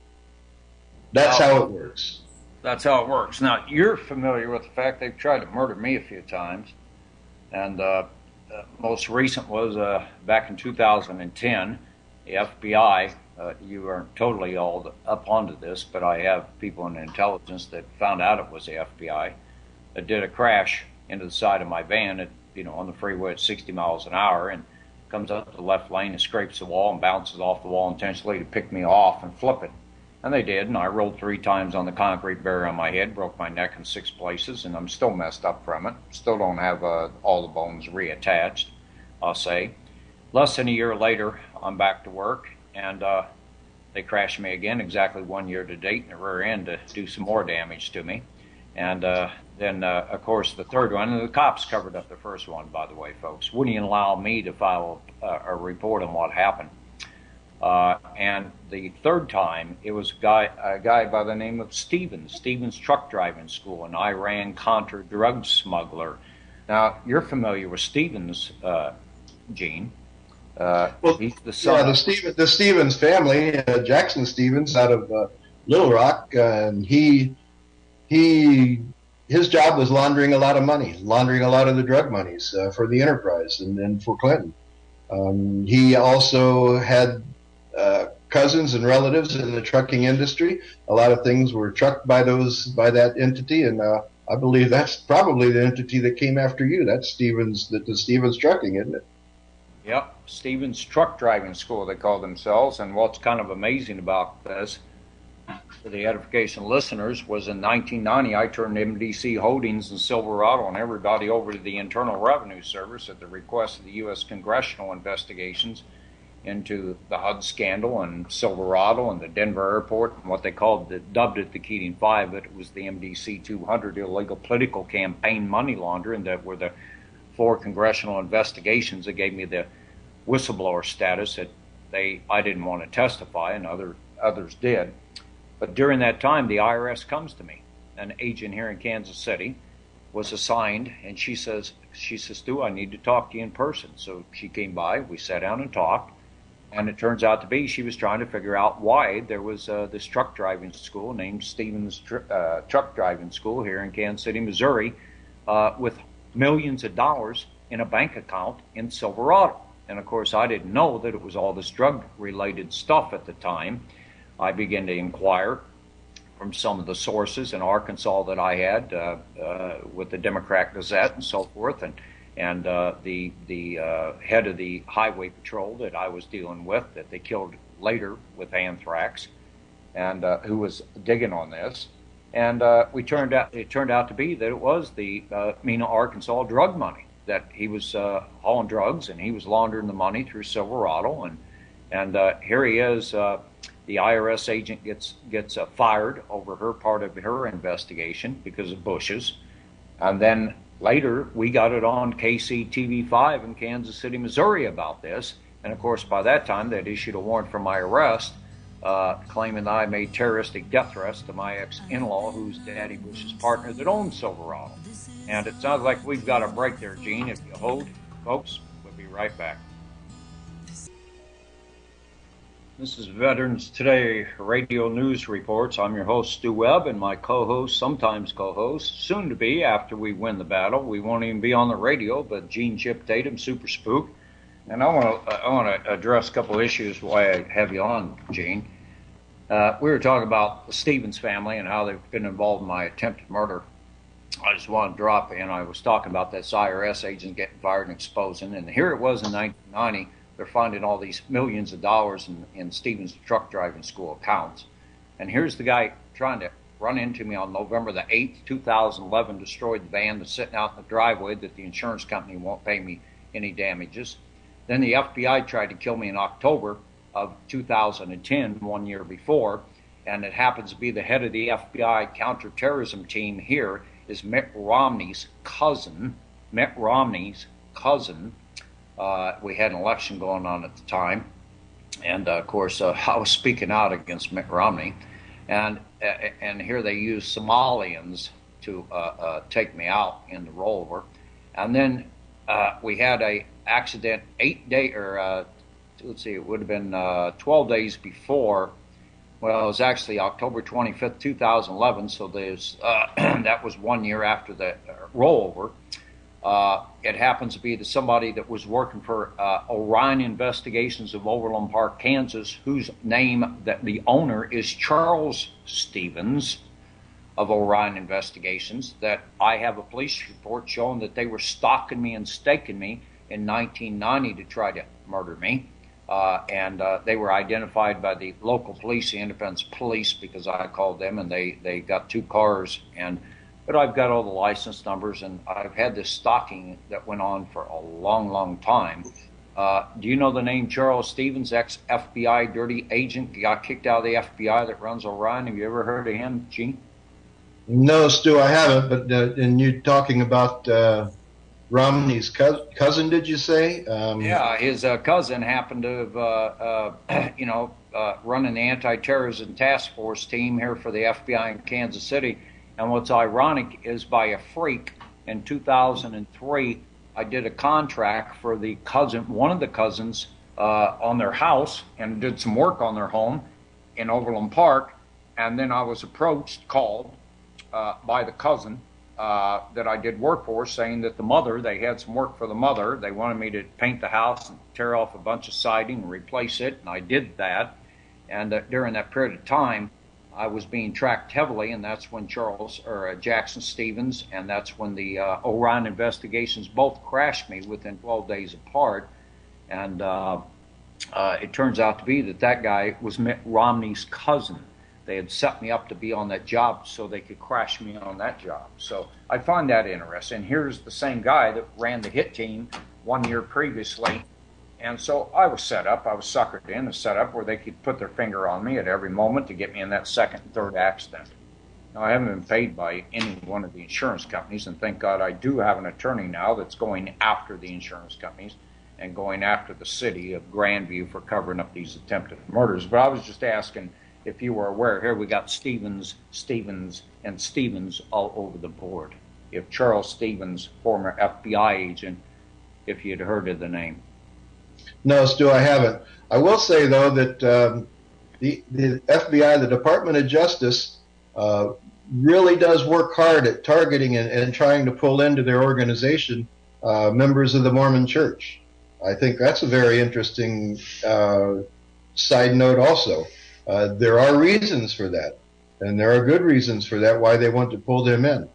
Speaker 3: That's how it works.
Speaker 1: That's how it works. Now, you're familiar with the fact they've tried to murder me a few times, and most recent was back in 2010. The FBI, you aren't totally all up onto this, but I have people in intelligence that found out it was the FBI that did a crash into the side of my van at, on the freeway at 60 miles an hour, and comes up the left lane and scrapes the wall and bounces off the wall intentionally to pick me off and flip it. And they did, and I rolled 3 times on the concrete barrier on my head, broke my neck in 6 places, and I'm still messed up from it. Still don't have all the bones reattached, I'll say. Less than a year later, I'm back to work, and they crashed me again exactly 1 year to date in the rear end to do some more damage to me. And then, of course, the third one, and the cops covered up the first one, by the way, folks. Wouldn't even allow me to file a report on what happened. And the third time, it was a guy by the name of Stevens Truck Driving School, an Iran-Contra drug smuggler. Now, you're familiar with Stevens, Gene.
Speaker 3: Well,
Speaker 1: He's the son.
Speaker 3: yeah, the Stevens family, Jackson Stevens out of Little Rock, and his job was laundering a lot of money, laundering a lot of the drug monies for the enterprise and for Clinton. He also had cousins and relatives in the trucking industry. A lot of things were trucked by that entity, and I believe that's probably the entity that came after you. That's the Stevens Trucking, isn't it?
Speaker 1: Yep, Stevens Truck Driving School, they call themselves. And what's kind of amazing about this, for the edification listeners, was in 1990 I turned MDC Holdings and Silverado and everybody over to the Internal Revenue Service at the request of the U.S. Congressional investigations into the HUD scandal and Silverado and the Denver airport and what they dubbed it the Keating Five, but it was the MDC 200 illegal political campaign money laundering that were the 4 congressional investigations that gave me the whistleblower status that I didn't want to testify and others did. But during that time, the IRS comes to me. An agent here in Kansas City was assigned, and she says, Stu, I need to talk to you in person. So she came by, we sat down and talked, and it turns out to be she was trying to figure out why there was this truck driving school named Stevens Truck Driving School here in Kansas City, Missouri, with millions of dollars in a bank account in Silverado. And of course, I didn't know that it was all this drug-related stuff at the time. I began to inquire from some of the sources in Arkansas that I had with the Democrat Gazette and so forth, and the head of the highway patrol that I was dealing with that they killed later with anthrax, and who was digging on this. And it turned out to be that it was the Mena, Arkansas drug money, that he was hauling drugs and he was laundering the money through Silverado, and here he is. The IRS agent gets fired over her part of her investigation because of bushes, and then later we got it on KCTV5 in Kansas City, Missouri about this, and of course by that time they'd issued a warrant for my arrest, claiming that I made terroristic death threats to my ex-in-law, who's Daddy Bush's partner that owns Silverado. And it sounds like we've got a break there, Gene. If you hold, folks, we'll be right back. This is Veterans Today Radio News Reports. I'm your host, Stu Webb, and my co-host, sometimes co-host, soon to be after we win the battle. We won't even be on the radio, but Gene Chip Tatum, Super Spook. And I want to address a couple of issues why I have you on, Gene. We were talking about the Stevens family and how they've been involved in my attempted murder. I just want to drop in. I was talking about this IRS agent getting fired and exposing, and here it was in 1990. They're finding all these millions of dollars in Stevens Truck Driving School accounts. And here's the guy trying to run into me on November the 8th, 2011, destroyed the van that's sitting out in the driveway that the insurance company won't pay me any damages. Then the FBI tried to kill me in October of 2010, 1 year before, and it happens to be the head of the FBI counterterrorism team here is Mitt Romney's cousin. Mitt Romney's cousin. We had an election going on at the time, and of course I was speaking out against Mitt Romney, and here they used Somalians to take me out in the rollover, and then we had a accident 8 day or let's see, it would have been 12 days before. Well, it was actually October 25th, 2011. So there's that was 1 year after the rollover. It happens to be that somebody that was working for Orion Investigations of Overland Park, Kansas, whose name that the owner is Charles Stevens of Orion Investigations, that I have a police report showing that they were stalking me and staking me in 1990 to try to murder me. And they were identified by the local police, the Independence Police, because I called them, and they got 2 cars. But I've got all the license numbers, and I've had this stalking that went on for a long, long time. Do you know the name Charles Stevens, ex-FBI dirty agent, got kicked out of the FBI that runs Orion? Have you ever heard of him, Gene?
Speaker 3: No, Stu, I haven't. But and you're talking about Romney's cousin, did you say?
Speaker 1: Yeah, his cousin happened to have, running the anti-terrorism task force team here for the FBI in Kansas City. And what's ironic is by a freak in 2003, I did a contract for the cousin, one of the cousins, on their house, and did some work on their home in Overland Park. And then I was called by the cousin that I did work for, saying that the mother, they had some work for the mother. They wanted me to paint the house and tear off a bunch of siding and replace it, and I did that. And during that period of time, I was being tracked heavily, and that's when Jackson Stevens, and that's when the Orion investigations both crashed me within 12 days apart. And it turns out to be that guy was Mitt Romney's cousin. They had set me up to be on that job so they could crash me on that job. So I find that interesting. Here's the same guy that ran the hit team 1 year previously. And so I was suckered in and set up where they could put their finger on me at every moment to get me in that second and third accident. Now, I haven't been paid by any one of the insurance companies, and thank God I do have an attorney now that's going after the insurance companies and going after the city of Grandview for covering up these attempted murders. But I was just asking if you were aware. Here we got Stevens, and Stevens all over the board. If Charles Stevens, former FBI agent, if you'd heard of the name.
Speaker 3: No, Stu, I haven't. I will say, though, that the FBI, the Department of Justice, really does work hard at targeting and trying to pull into their organization members of the Mormon Church. I think that's a very interesting side note also. There are reasons for that, and there are good reasons for that, why they want to pull them in.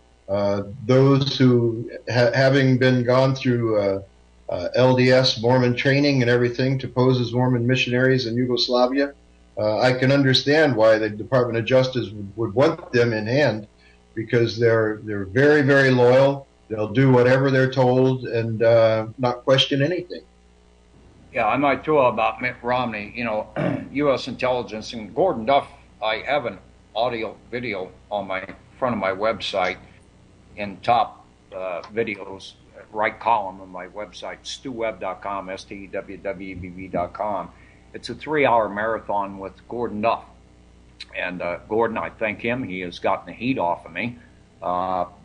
Speaker 3: Those who, having been gone through LDS Mormon training and everything to pose as Mormon missionaries in Yugoslavia, I can understand why the Department of Justice would want them in hand, because they're very, very loyal. They'll do whatever they're told and not question anything.
Speaker 1: Yeah, I might throw out about Mitt Romney. You know, U.S. intelligence and Gordon Duff. I have an audio video on my front of my website in top videos, right column of my website, stewwebb.com, stewwebb.com. It's a 3-hour marathon with Gordon Duff. And Gordon, I thank him. He has gotten the heat off of me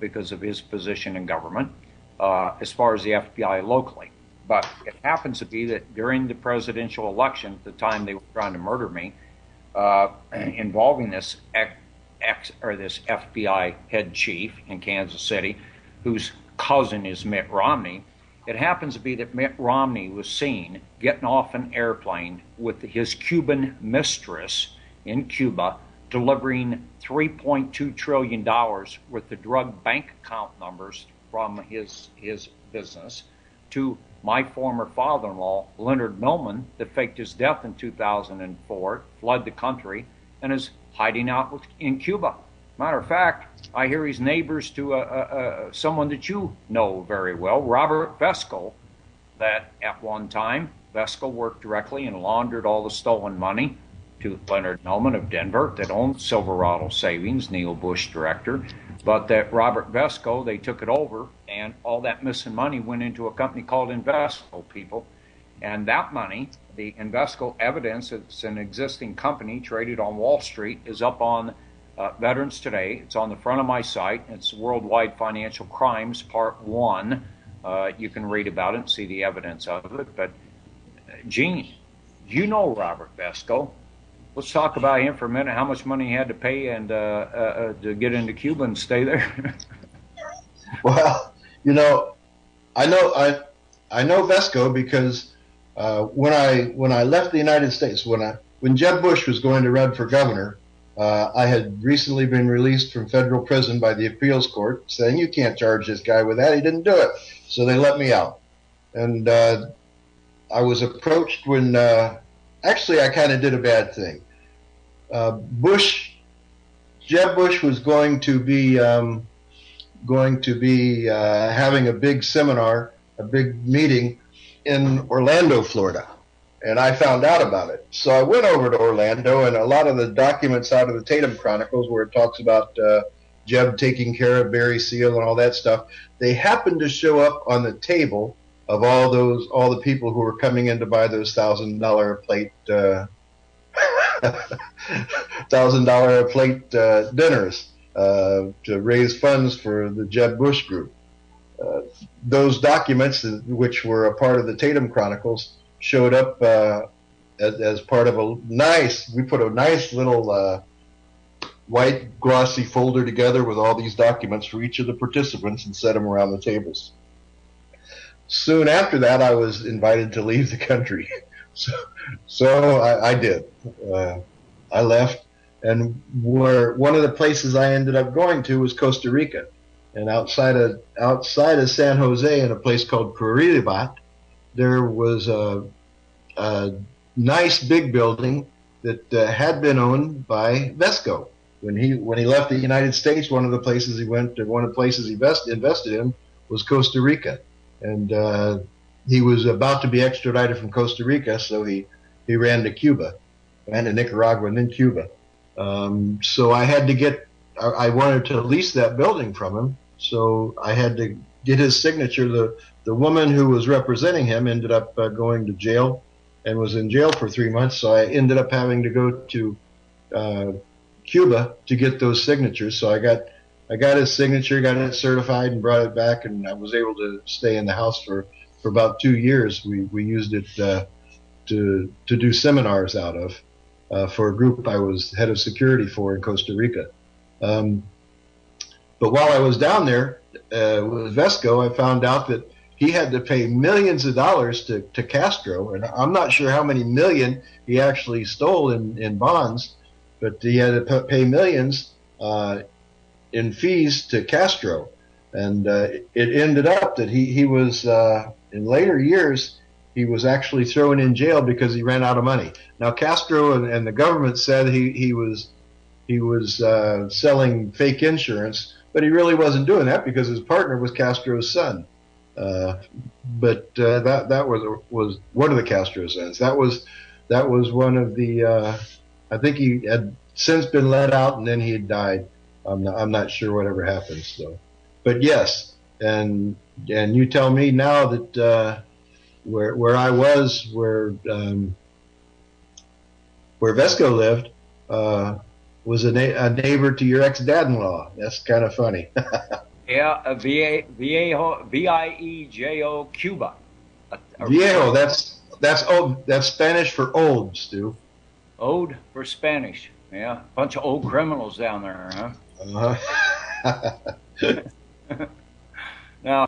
Speaker 1: because of his position in government as far as the FBI locally. But it happens to be that during the presidential election, at the time they were trying to murder me, involving this this FBI head chief in Kansas City, whose cousin is Mitt Romney, it happens to be that Mitt Romney was seen getting off an airplane with his Cuban mistress in Cuba, delivering $3.2 trillion worth of drug bank account numbers from his business to my former father-in-law, Leonard Millman, that faked his death in 2004, fled the country, and is hiding out in Cuba. Matter of fact, I hear he's neighbors to someone that you know very well, Robert Vesco, that at one time, Vesco worked directly and laundered all the stolen money to Leonard Millman of Denver that owned Silverado Savings, Neil Bush director. But that Robert Vesco, they took it over, and all that missing money went into a company called Invesco, people. And that money, the Invesco evidence, it's an existing company traded on Wall Street, is up on Veterans Today. It's on the front of my site. It's Worldwide Financial Crimes, Part 1. You can read about it and see the evidence of it. But, Gene, you know Robert Vesco. Let's talk about him for a minute, how much money he had to pay and to get into Cuba and stay there.
Speaker 3: Well, you know, I know Vesco because when I left the United States, when Jeb Bush was going to run for governor, I had recently been released from federal prison by the appeals court, saying you can't charge this guy with that. He didn't do it, so they let me out. And I was approached when actually I kind of did a bad thing. Jeb Bush was going to be having a big seminar, a big meeting in Orlando, Florida, and I found out about it. So I went over to Orlando, and a lot of the documents out of the Tatum Chronicles, where it talks about Jeb taking care of Barry Seal and all that stuff, they happened to show up on the table of all the people who were coming in to buy those $1,000 a plate $1,000 a plate dinners to raise funds for the Jeb Bush group. those documents, which were a part of the Tatum Chronicles, showed up as part of we put a nice little white glossy folder together with all these documents for each of the participants and set them around the tables. Soon after that, I was invited to leave the country. So I did. I left, and one of the places I ended up going to was Costa Rica. And outside of San Jose, in a place called Curitiba, there was a nice big building that had been owned by Vesco. When he left the United States, one of the places he invested in was Costa Rica, and he was about to be extradited from Costa Rica, so he ran to Cuba, ran to Nicaragua, and then Cuba. So I wanted to lease that building from him, so I had to get his signature. The woman who was representing him ended up going to jail and was in jail for 3 months, so I ended up having to go to Cuba to get those signatures. So I got his signature, got it certified, and brought it back, and I was able to stay in the house for about 2 years. We used it to do seminars out of for a group I was head of security for in Costa Rica. But while I was down there with Vesco, I found out that he had to pay millions of dollars to Castro, and I'm not sure how many million he actually stole in bonds, but he had to pay millions in fees to Castro. And it ended up that he was, in later years, he was actually thrown in jail because he ran out of money. Now, Castro and the government said he was selling fake insurance, but he really wasn't doing that because his partner was Castro's son. But that was one of the Castro sons. That was one of the. I think he had since been let out, and then he had died. I'm not sure whatever happened. So, but yes, and you tell me now that where I was, where Vesco lived, was a neighbor to your ex-dad-in-law. That's kind of funny.
Speaker 1: Yeah, Viejo, Cuba.
Speaker 3: Viejo, that's Spanish for old, Stu.
Speaker 1: Old for Spanish. Yeah, bunch of old criminals down there, huh?
Speaker 3: Uh-huh.
Speaker 1: Now,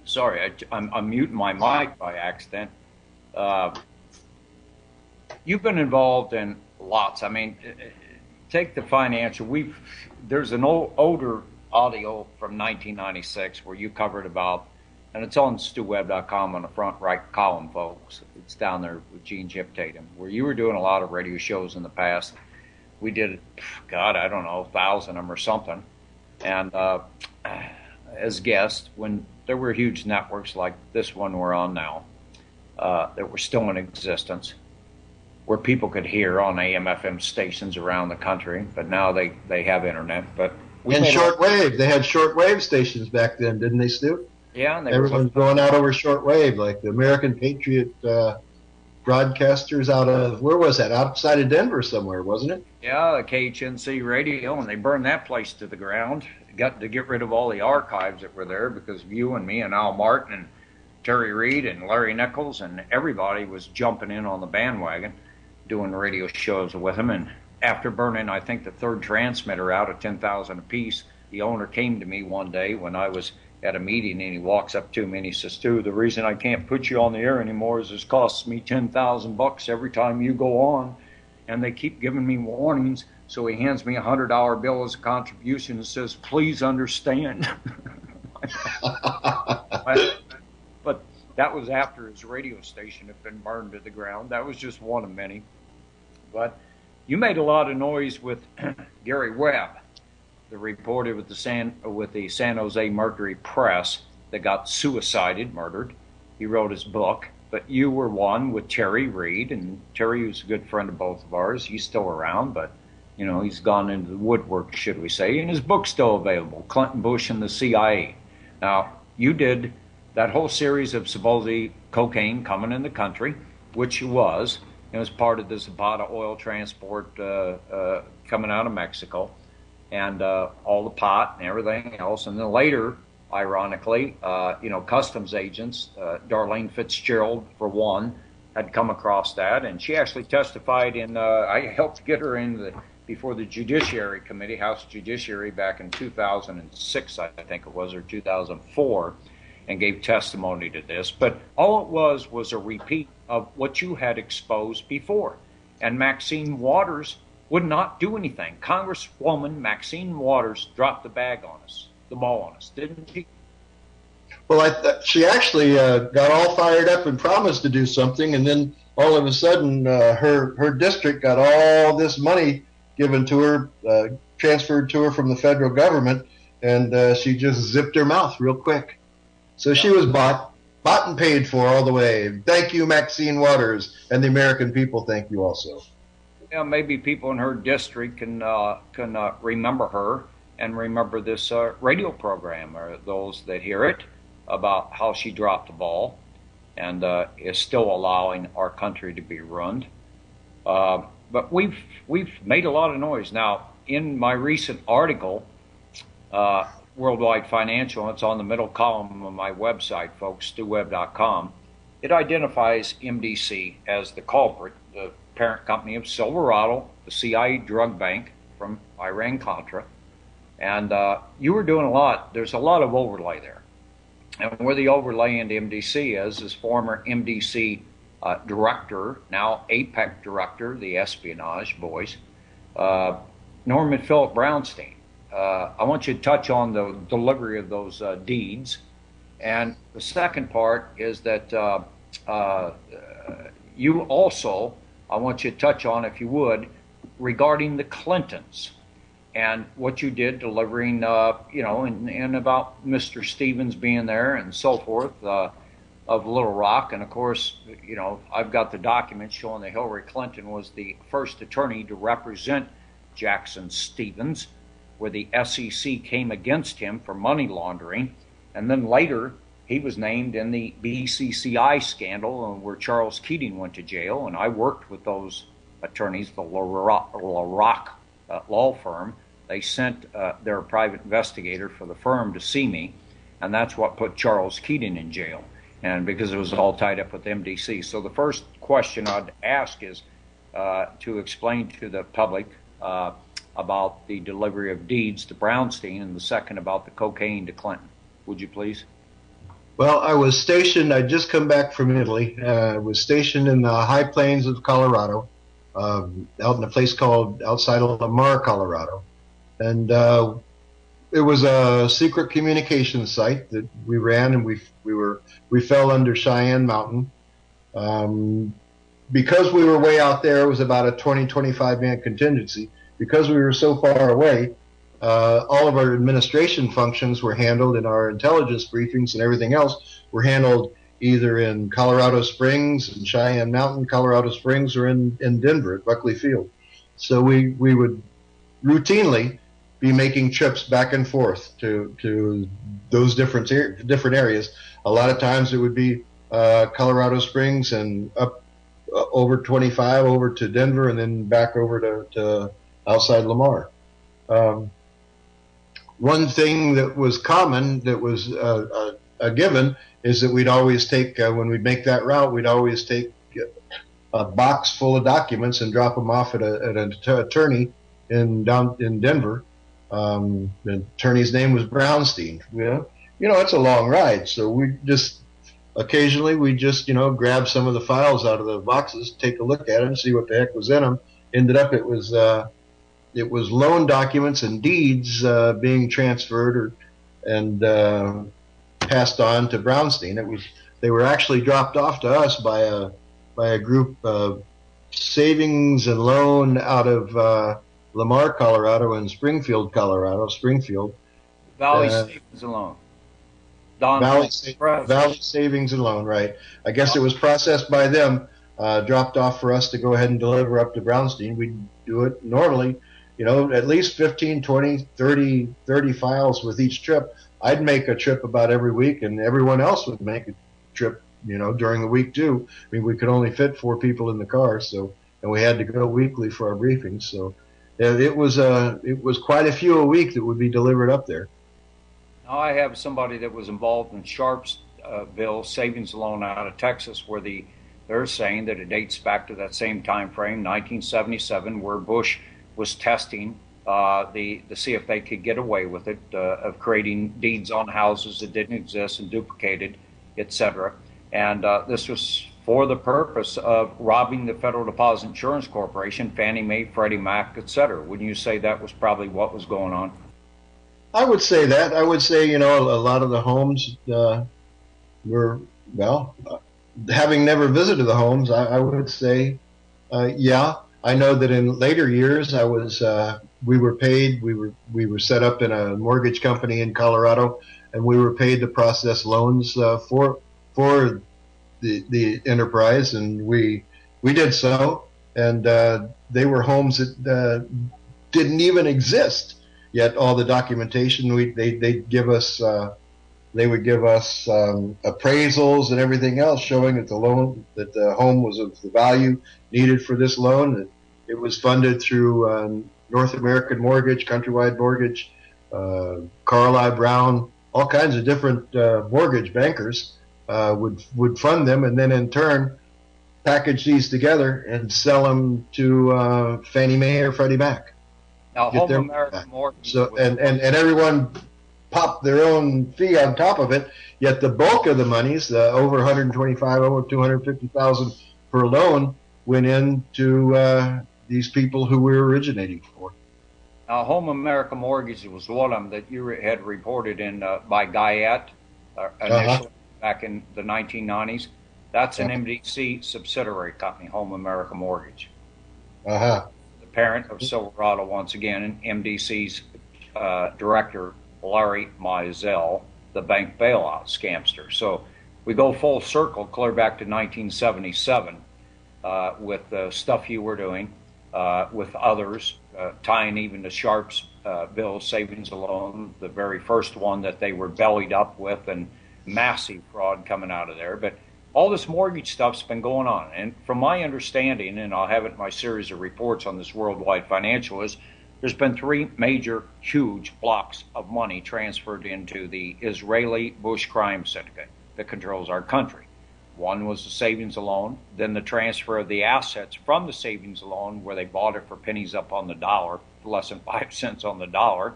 Speaker 1: sorry, I'm muting my mic by accident. You've been involved in lots. I mean, take the financial. There's an older audio from 1996 where you covered about, and it's on stewwebb.com on the front right column, folks. It's down there with Gene Chip Tatum, where you were doing a lot of radio shows in the past. We did, God, I don't know, 1,000 of them or something. And as guests, when there were huge networks like this one we're on now, that were still in existence, where people could hear on AM/FM stations around the country, but now they have internet. But
Speaker 3: and shortwave, they had shortwave stations back then, didn't they, Stu?
Speaker 1: Yeah, and
Speaker 3: everyone's going out over shortwave, like the American Patriot broadcasters out of, where was that? Outside of Denver somewhere, wasn't it?
Speaker 1: Yeah, the KHNC radio, and they burned that place to the ground. Got to get rid of all the archives that were there because of you and me and Al Martin and Terry Reed and Larry Nichols, and everybody was jumping in on the bandwagon, doing radio shows with him. And after burning, I think, the third transmitter out at 10,000 apiece, the owner came to me one day when I was at a meeting, and he walks up to me and he says, "Stu, the reason I can't put you on the air anymore is it costs me $10,000 every time you go on, and they keep giving me warnings." So he hands me a $100 bill as a contribution and says, "Please understand." But that was after his radio station had been burned to the ground. That was just one of many. But you made a lot of noise with Gary Webb, the reporter with the San Jose Mercury Press that got murdered. He wrote his book, but you were one with Terry Reed, and Terry was a good friend of both of ours. He's still around, but you know, he's gone into the woodwork, should we say, and his book's still available, Clinton, Bush, and the CIA. Now, you did that whole series of supposedly cocaine coming in the country, which it was part of the Zapata oil transport coming out of Mexico. and all the pot and everything else. And then later, ironically, customs agents, Darlene Fitzgerald, for one, had come across that, and she actually testified in. I helped get her in before the Judiciary Committee, House Judiciary, back in 2006, I think it was, or 2004, and gave testimony to this. But all it was a repeat of what you had exposed before. And Maxine Waters would not do anything. Congresswoman Maxine Waters dropped the ball on us, didn't she?
Speaker 3: Well, she actually got all fired up and promised to do something, and then all of a sudden, her district got all this money given to her, transferred to her from the federal government, and she just zipped her mouth real quick. So she was bought and paid for all the way. Thank you, Maxine Waters, and the American people thank you also.
Speaker 1: Yeah, maybe people in her district can remember her and remember this radio program, or those that hear it, about how she dropped the ball and is still allowing our country to be ruined. But we've made a lot of noise. Now, in my recent article, Worldwide Financial, it's on the middle column of my website, folks, stewwebb.com, it identifies MDC as the culprit, the parent company of Silverado, the CIA drug bank from Iran-Contra. And you were doing a lot. There's a lot of overlay there. And where the overlay into MDC is former MDC director, now APEC director, the espionage boys, Norman Philip Brownstein. I want you to touch on the delivery of those deeds. And the second part is that you also, I want you to touch on, if you would, regarding the Clintons and what you did delivering, and about Mr. Stevens being there and so forth, of Little Rock. And of course, I've got the documents showing that Hillary Clinton was the first attorney to represent Jackson Stevens, where the SEC came against him for money laundering. And then later, he was named in the BCCI scandal, where Charles Keating went to jail. And I worked with those attorneys, the LaRock law firm. They sent their private investigator for the firm to see me, and that's what put Charles Keating in jail, and because it was all tied up with MDC. So the first question I'd ask is to explain to the public about the delivery of deeds to Brownstein, and the second about the cocaine to Clinton. Would you please?
Speaker 3: Well, I was stationed, I'd just come back from Italy. I was stationed in the high plains of Colorado, out in a place called outside of Lamar, Colorado. And it was a secret communication site that we ran, and we fell under Cheyenne Mountain. Because we were way out there, it was about a 20-25 man contingency. Because we were so far away, all of our administration functions were handled, in our intelligence briefings and everything else were handled either in Colorado Springs, in Cheyenne Mountain, Colorado Springs, or in Denver at Buckley Field. So we would routinely be making trips back and forth to those different areas. A lot of times it would be Colorado Springs and up over 25 over to Denver, and then back over to outside Lamar. One thing that was common, that was a given, is that we'd always take, when we'd make that route, we'd always take a box full of documents and drop them off at an attorney down in Denver. The attorney's name was Brownstein. It's a long ride, so we just occasionally grab some of the files out of the boxes, take a look at them, see what the heck was in them. Ended up it was loan documents and deeds being transferred and passed on to Brownstein. They were actually dropped off to us by a group of savings and loan out of Lamar, Colorado, and Springfield, Colorado.
Speaker 1: Valley Savings and Loan.
Speaker 3: Valley Savings and Loan, right. I guess it was processed by them, dropped off for us to go ahead and deliver up to Brownstein. We'd do it normally, at least 15, 20, 30 files with each trip. I'd make a trip about every week, and everyone else would make a trip, during the week too. I mean, we could only fit 4 people in the car, and we had to go weekly for our briefings. So It was quite a few a week that would be delivered up there.
Speaker 1: Now, I have somebody that was involved in Sharp's bill savings loan out of Texas, where they're saying that it dates back to that same time frame, 1977, where Bush was testing to see if they could get away with it, of creating deeds on houses that didn't exist and duplicated, etc. And this was for the purpose of robbing the Federal Deposit Insurance Corporation, Fannie Mae, Freddie Mac, etc. Wouldn't you say that was probably what was going on?
Speaker 3: I would say that. I would say, a lot of the homes were, well, having never visited the homes, I would say, yeah. I know that in later years, we were paid. We were set up in a mortgage company in Colorado, and we were paid to process loans for the enterprise, and we did so. And they were homes that didn't even exist yet. All the documentation they'd give us. They would give us appraisals and everything else showing that the home was of the value needed for this loan. It was funded through North American Mortgage, Countrywide Mortgage, Carlyle Brown, all kinds of different mortgage bankers would fund them, and then in turn package these together and sell them to Fannie Mae or Freddie Mac.
Speaker 1: Now, Home American Mortgage.
Speaker 3: So and everyone popped their own fee on top of it. Yet the bulk of the monies, over 125, over 250,000 per loan, went into these people who we were originating for.
Speaker 1: Now, Home America Mortgage was one of them that you had reported in by Guyette initially back in the 1990s. That's an MDC subsidiary company, Home America Mortgage. The parent of Silverado, once again, and MDC's director, Larry Mizell, the bank bailout scamster. So we go full circle, clear back to 1977 with the stuff you were doing with others, tying even to Sharp's bill savings loan, the very first one that they were bellied up with, and massive fraud coming out of there. But all this mortgage stuff's been going on. And from my understanding, and I'll have it in my series of reports on this worldwide financial, is there's been three major, huge blocks of money transferred into the Israeli Bush crime syndicate that controls our country. One was the savings loan, then the transfer of the assets from the savings loan, where they bought it for pennies up on the dollar, less than 5 cents on the dollar.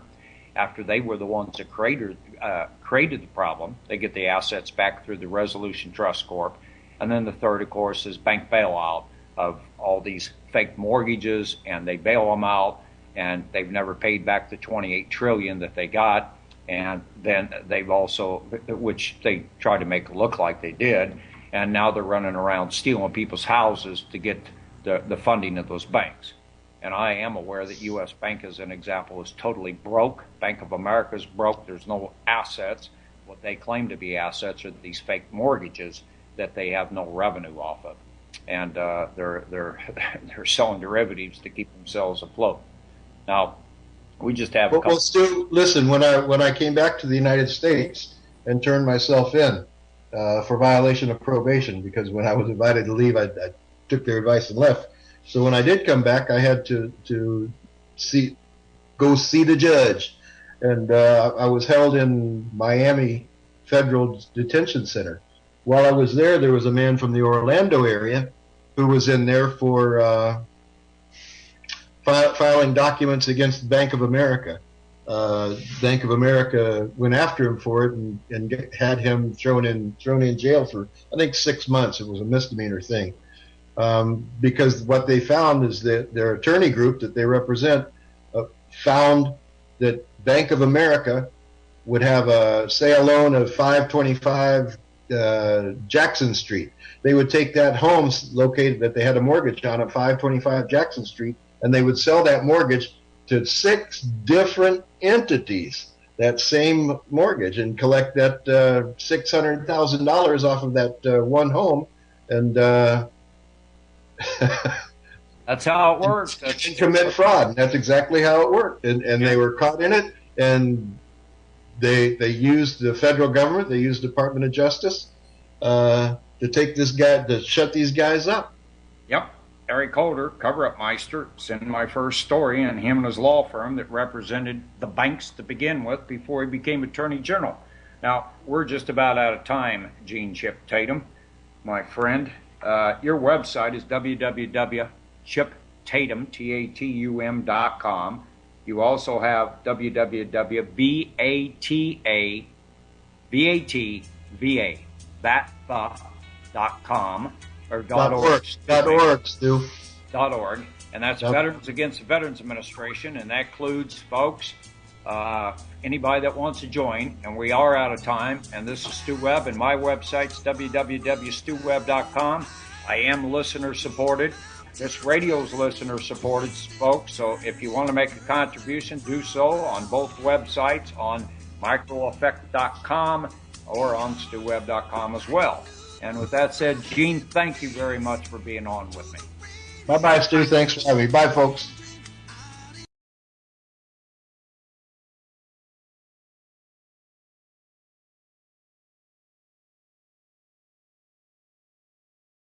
Speaker 1: After they were the ones that created the problem, they get the assets back through the Resolution Trust Corp. And then the third, of course, is bank bailout of all these fake mortgages, and they bail them out, and they've never paid back the $28 trillion that they got. And then they've also, which they tried to make it look like they did, and now they're running around stealing people's houses to get the funding of those banks. And I am aware that U.S. Bank, as an example, is totally broke. Bank of America is broke. There's no assets. What they claim to be assets are these fake mortgages that they have no revenue off of, and they're selling derivatives to keep themselves afloat. Now, we just have.
Speaker 3: Well, Stu, listen. When I came back to the United States and turned myself in for violation of probation, because when I was invited to leave, I took their advice and left. So when I did come back, I had to go see the judge, and I was held in Miami Federal Detention Center. While I was there, there was a man from the Orlando area who was in there for filing documents against Bank of America. Bank of America went after him for it and had him thrown in jail for, I think, 6 months. It was a misdemeanor thing. Because what they found is that their attorney group that they represent found that Bank of America would have a loan of 525 Jackson Street. They would take that home located that they had a mortgage on at 525 Jackson Street, and they would sell that mortgage to 6 different entities, that same mortgage, and collect that $600,000 off of that one home, and
Speaker 1: that's how it works.
Speaker 3: And commit fraud. And that's exactly how it worked. And they were caught in it, and they used the federal government, they used Department of Justice to take this guy, to shut these guys up.
Speaker 1: Yep. Eric Holder, cover-up meister, sent my first story, and him and his law firm that represented the banks to begin with before he became Attorney General. Now, we're just about out of time, Gene Chip Tatum, my friend. Your website is www.chiptatum.com. You also have www.batva.com or .org. .org, and that's Veterans Against the Veterans Administration, and that includes, folks, anybody that wants to join. And we are out of time, and this is Stu Webb, and my website's www.stuwebb.com. I am listener supported. This radio's listener supported, folks, so if you want to make a contribution, do so on both websites, on microeffect.com or on stewwebb.com as well. And with that said, Gene, thank you very much for being on with me.
Speaker 3: Bye-bye, Stu. Thanks for having me. Bye, folks.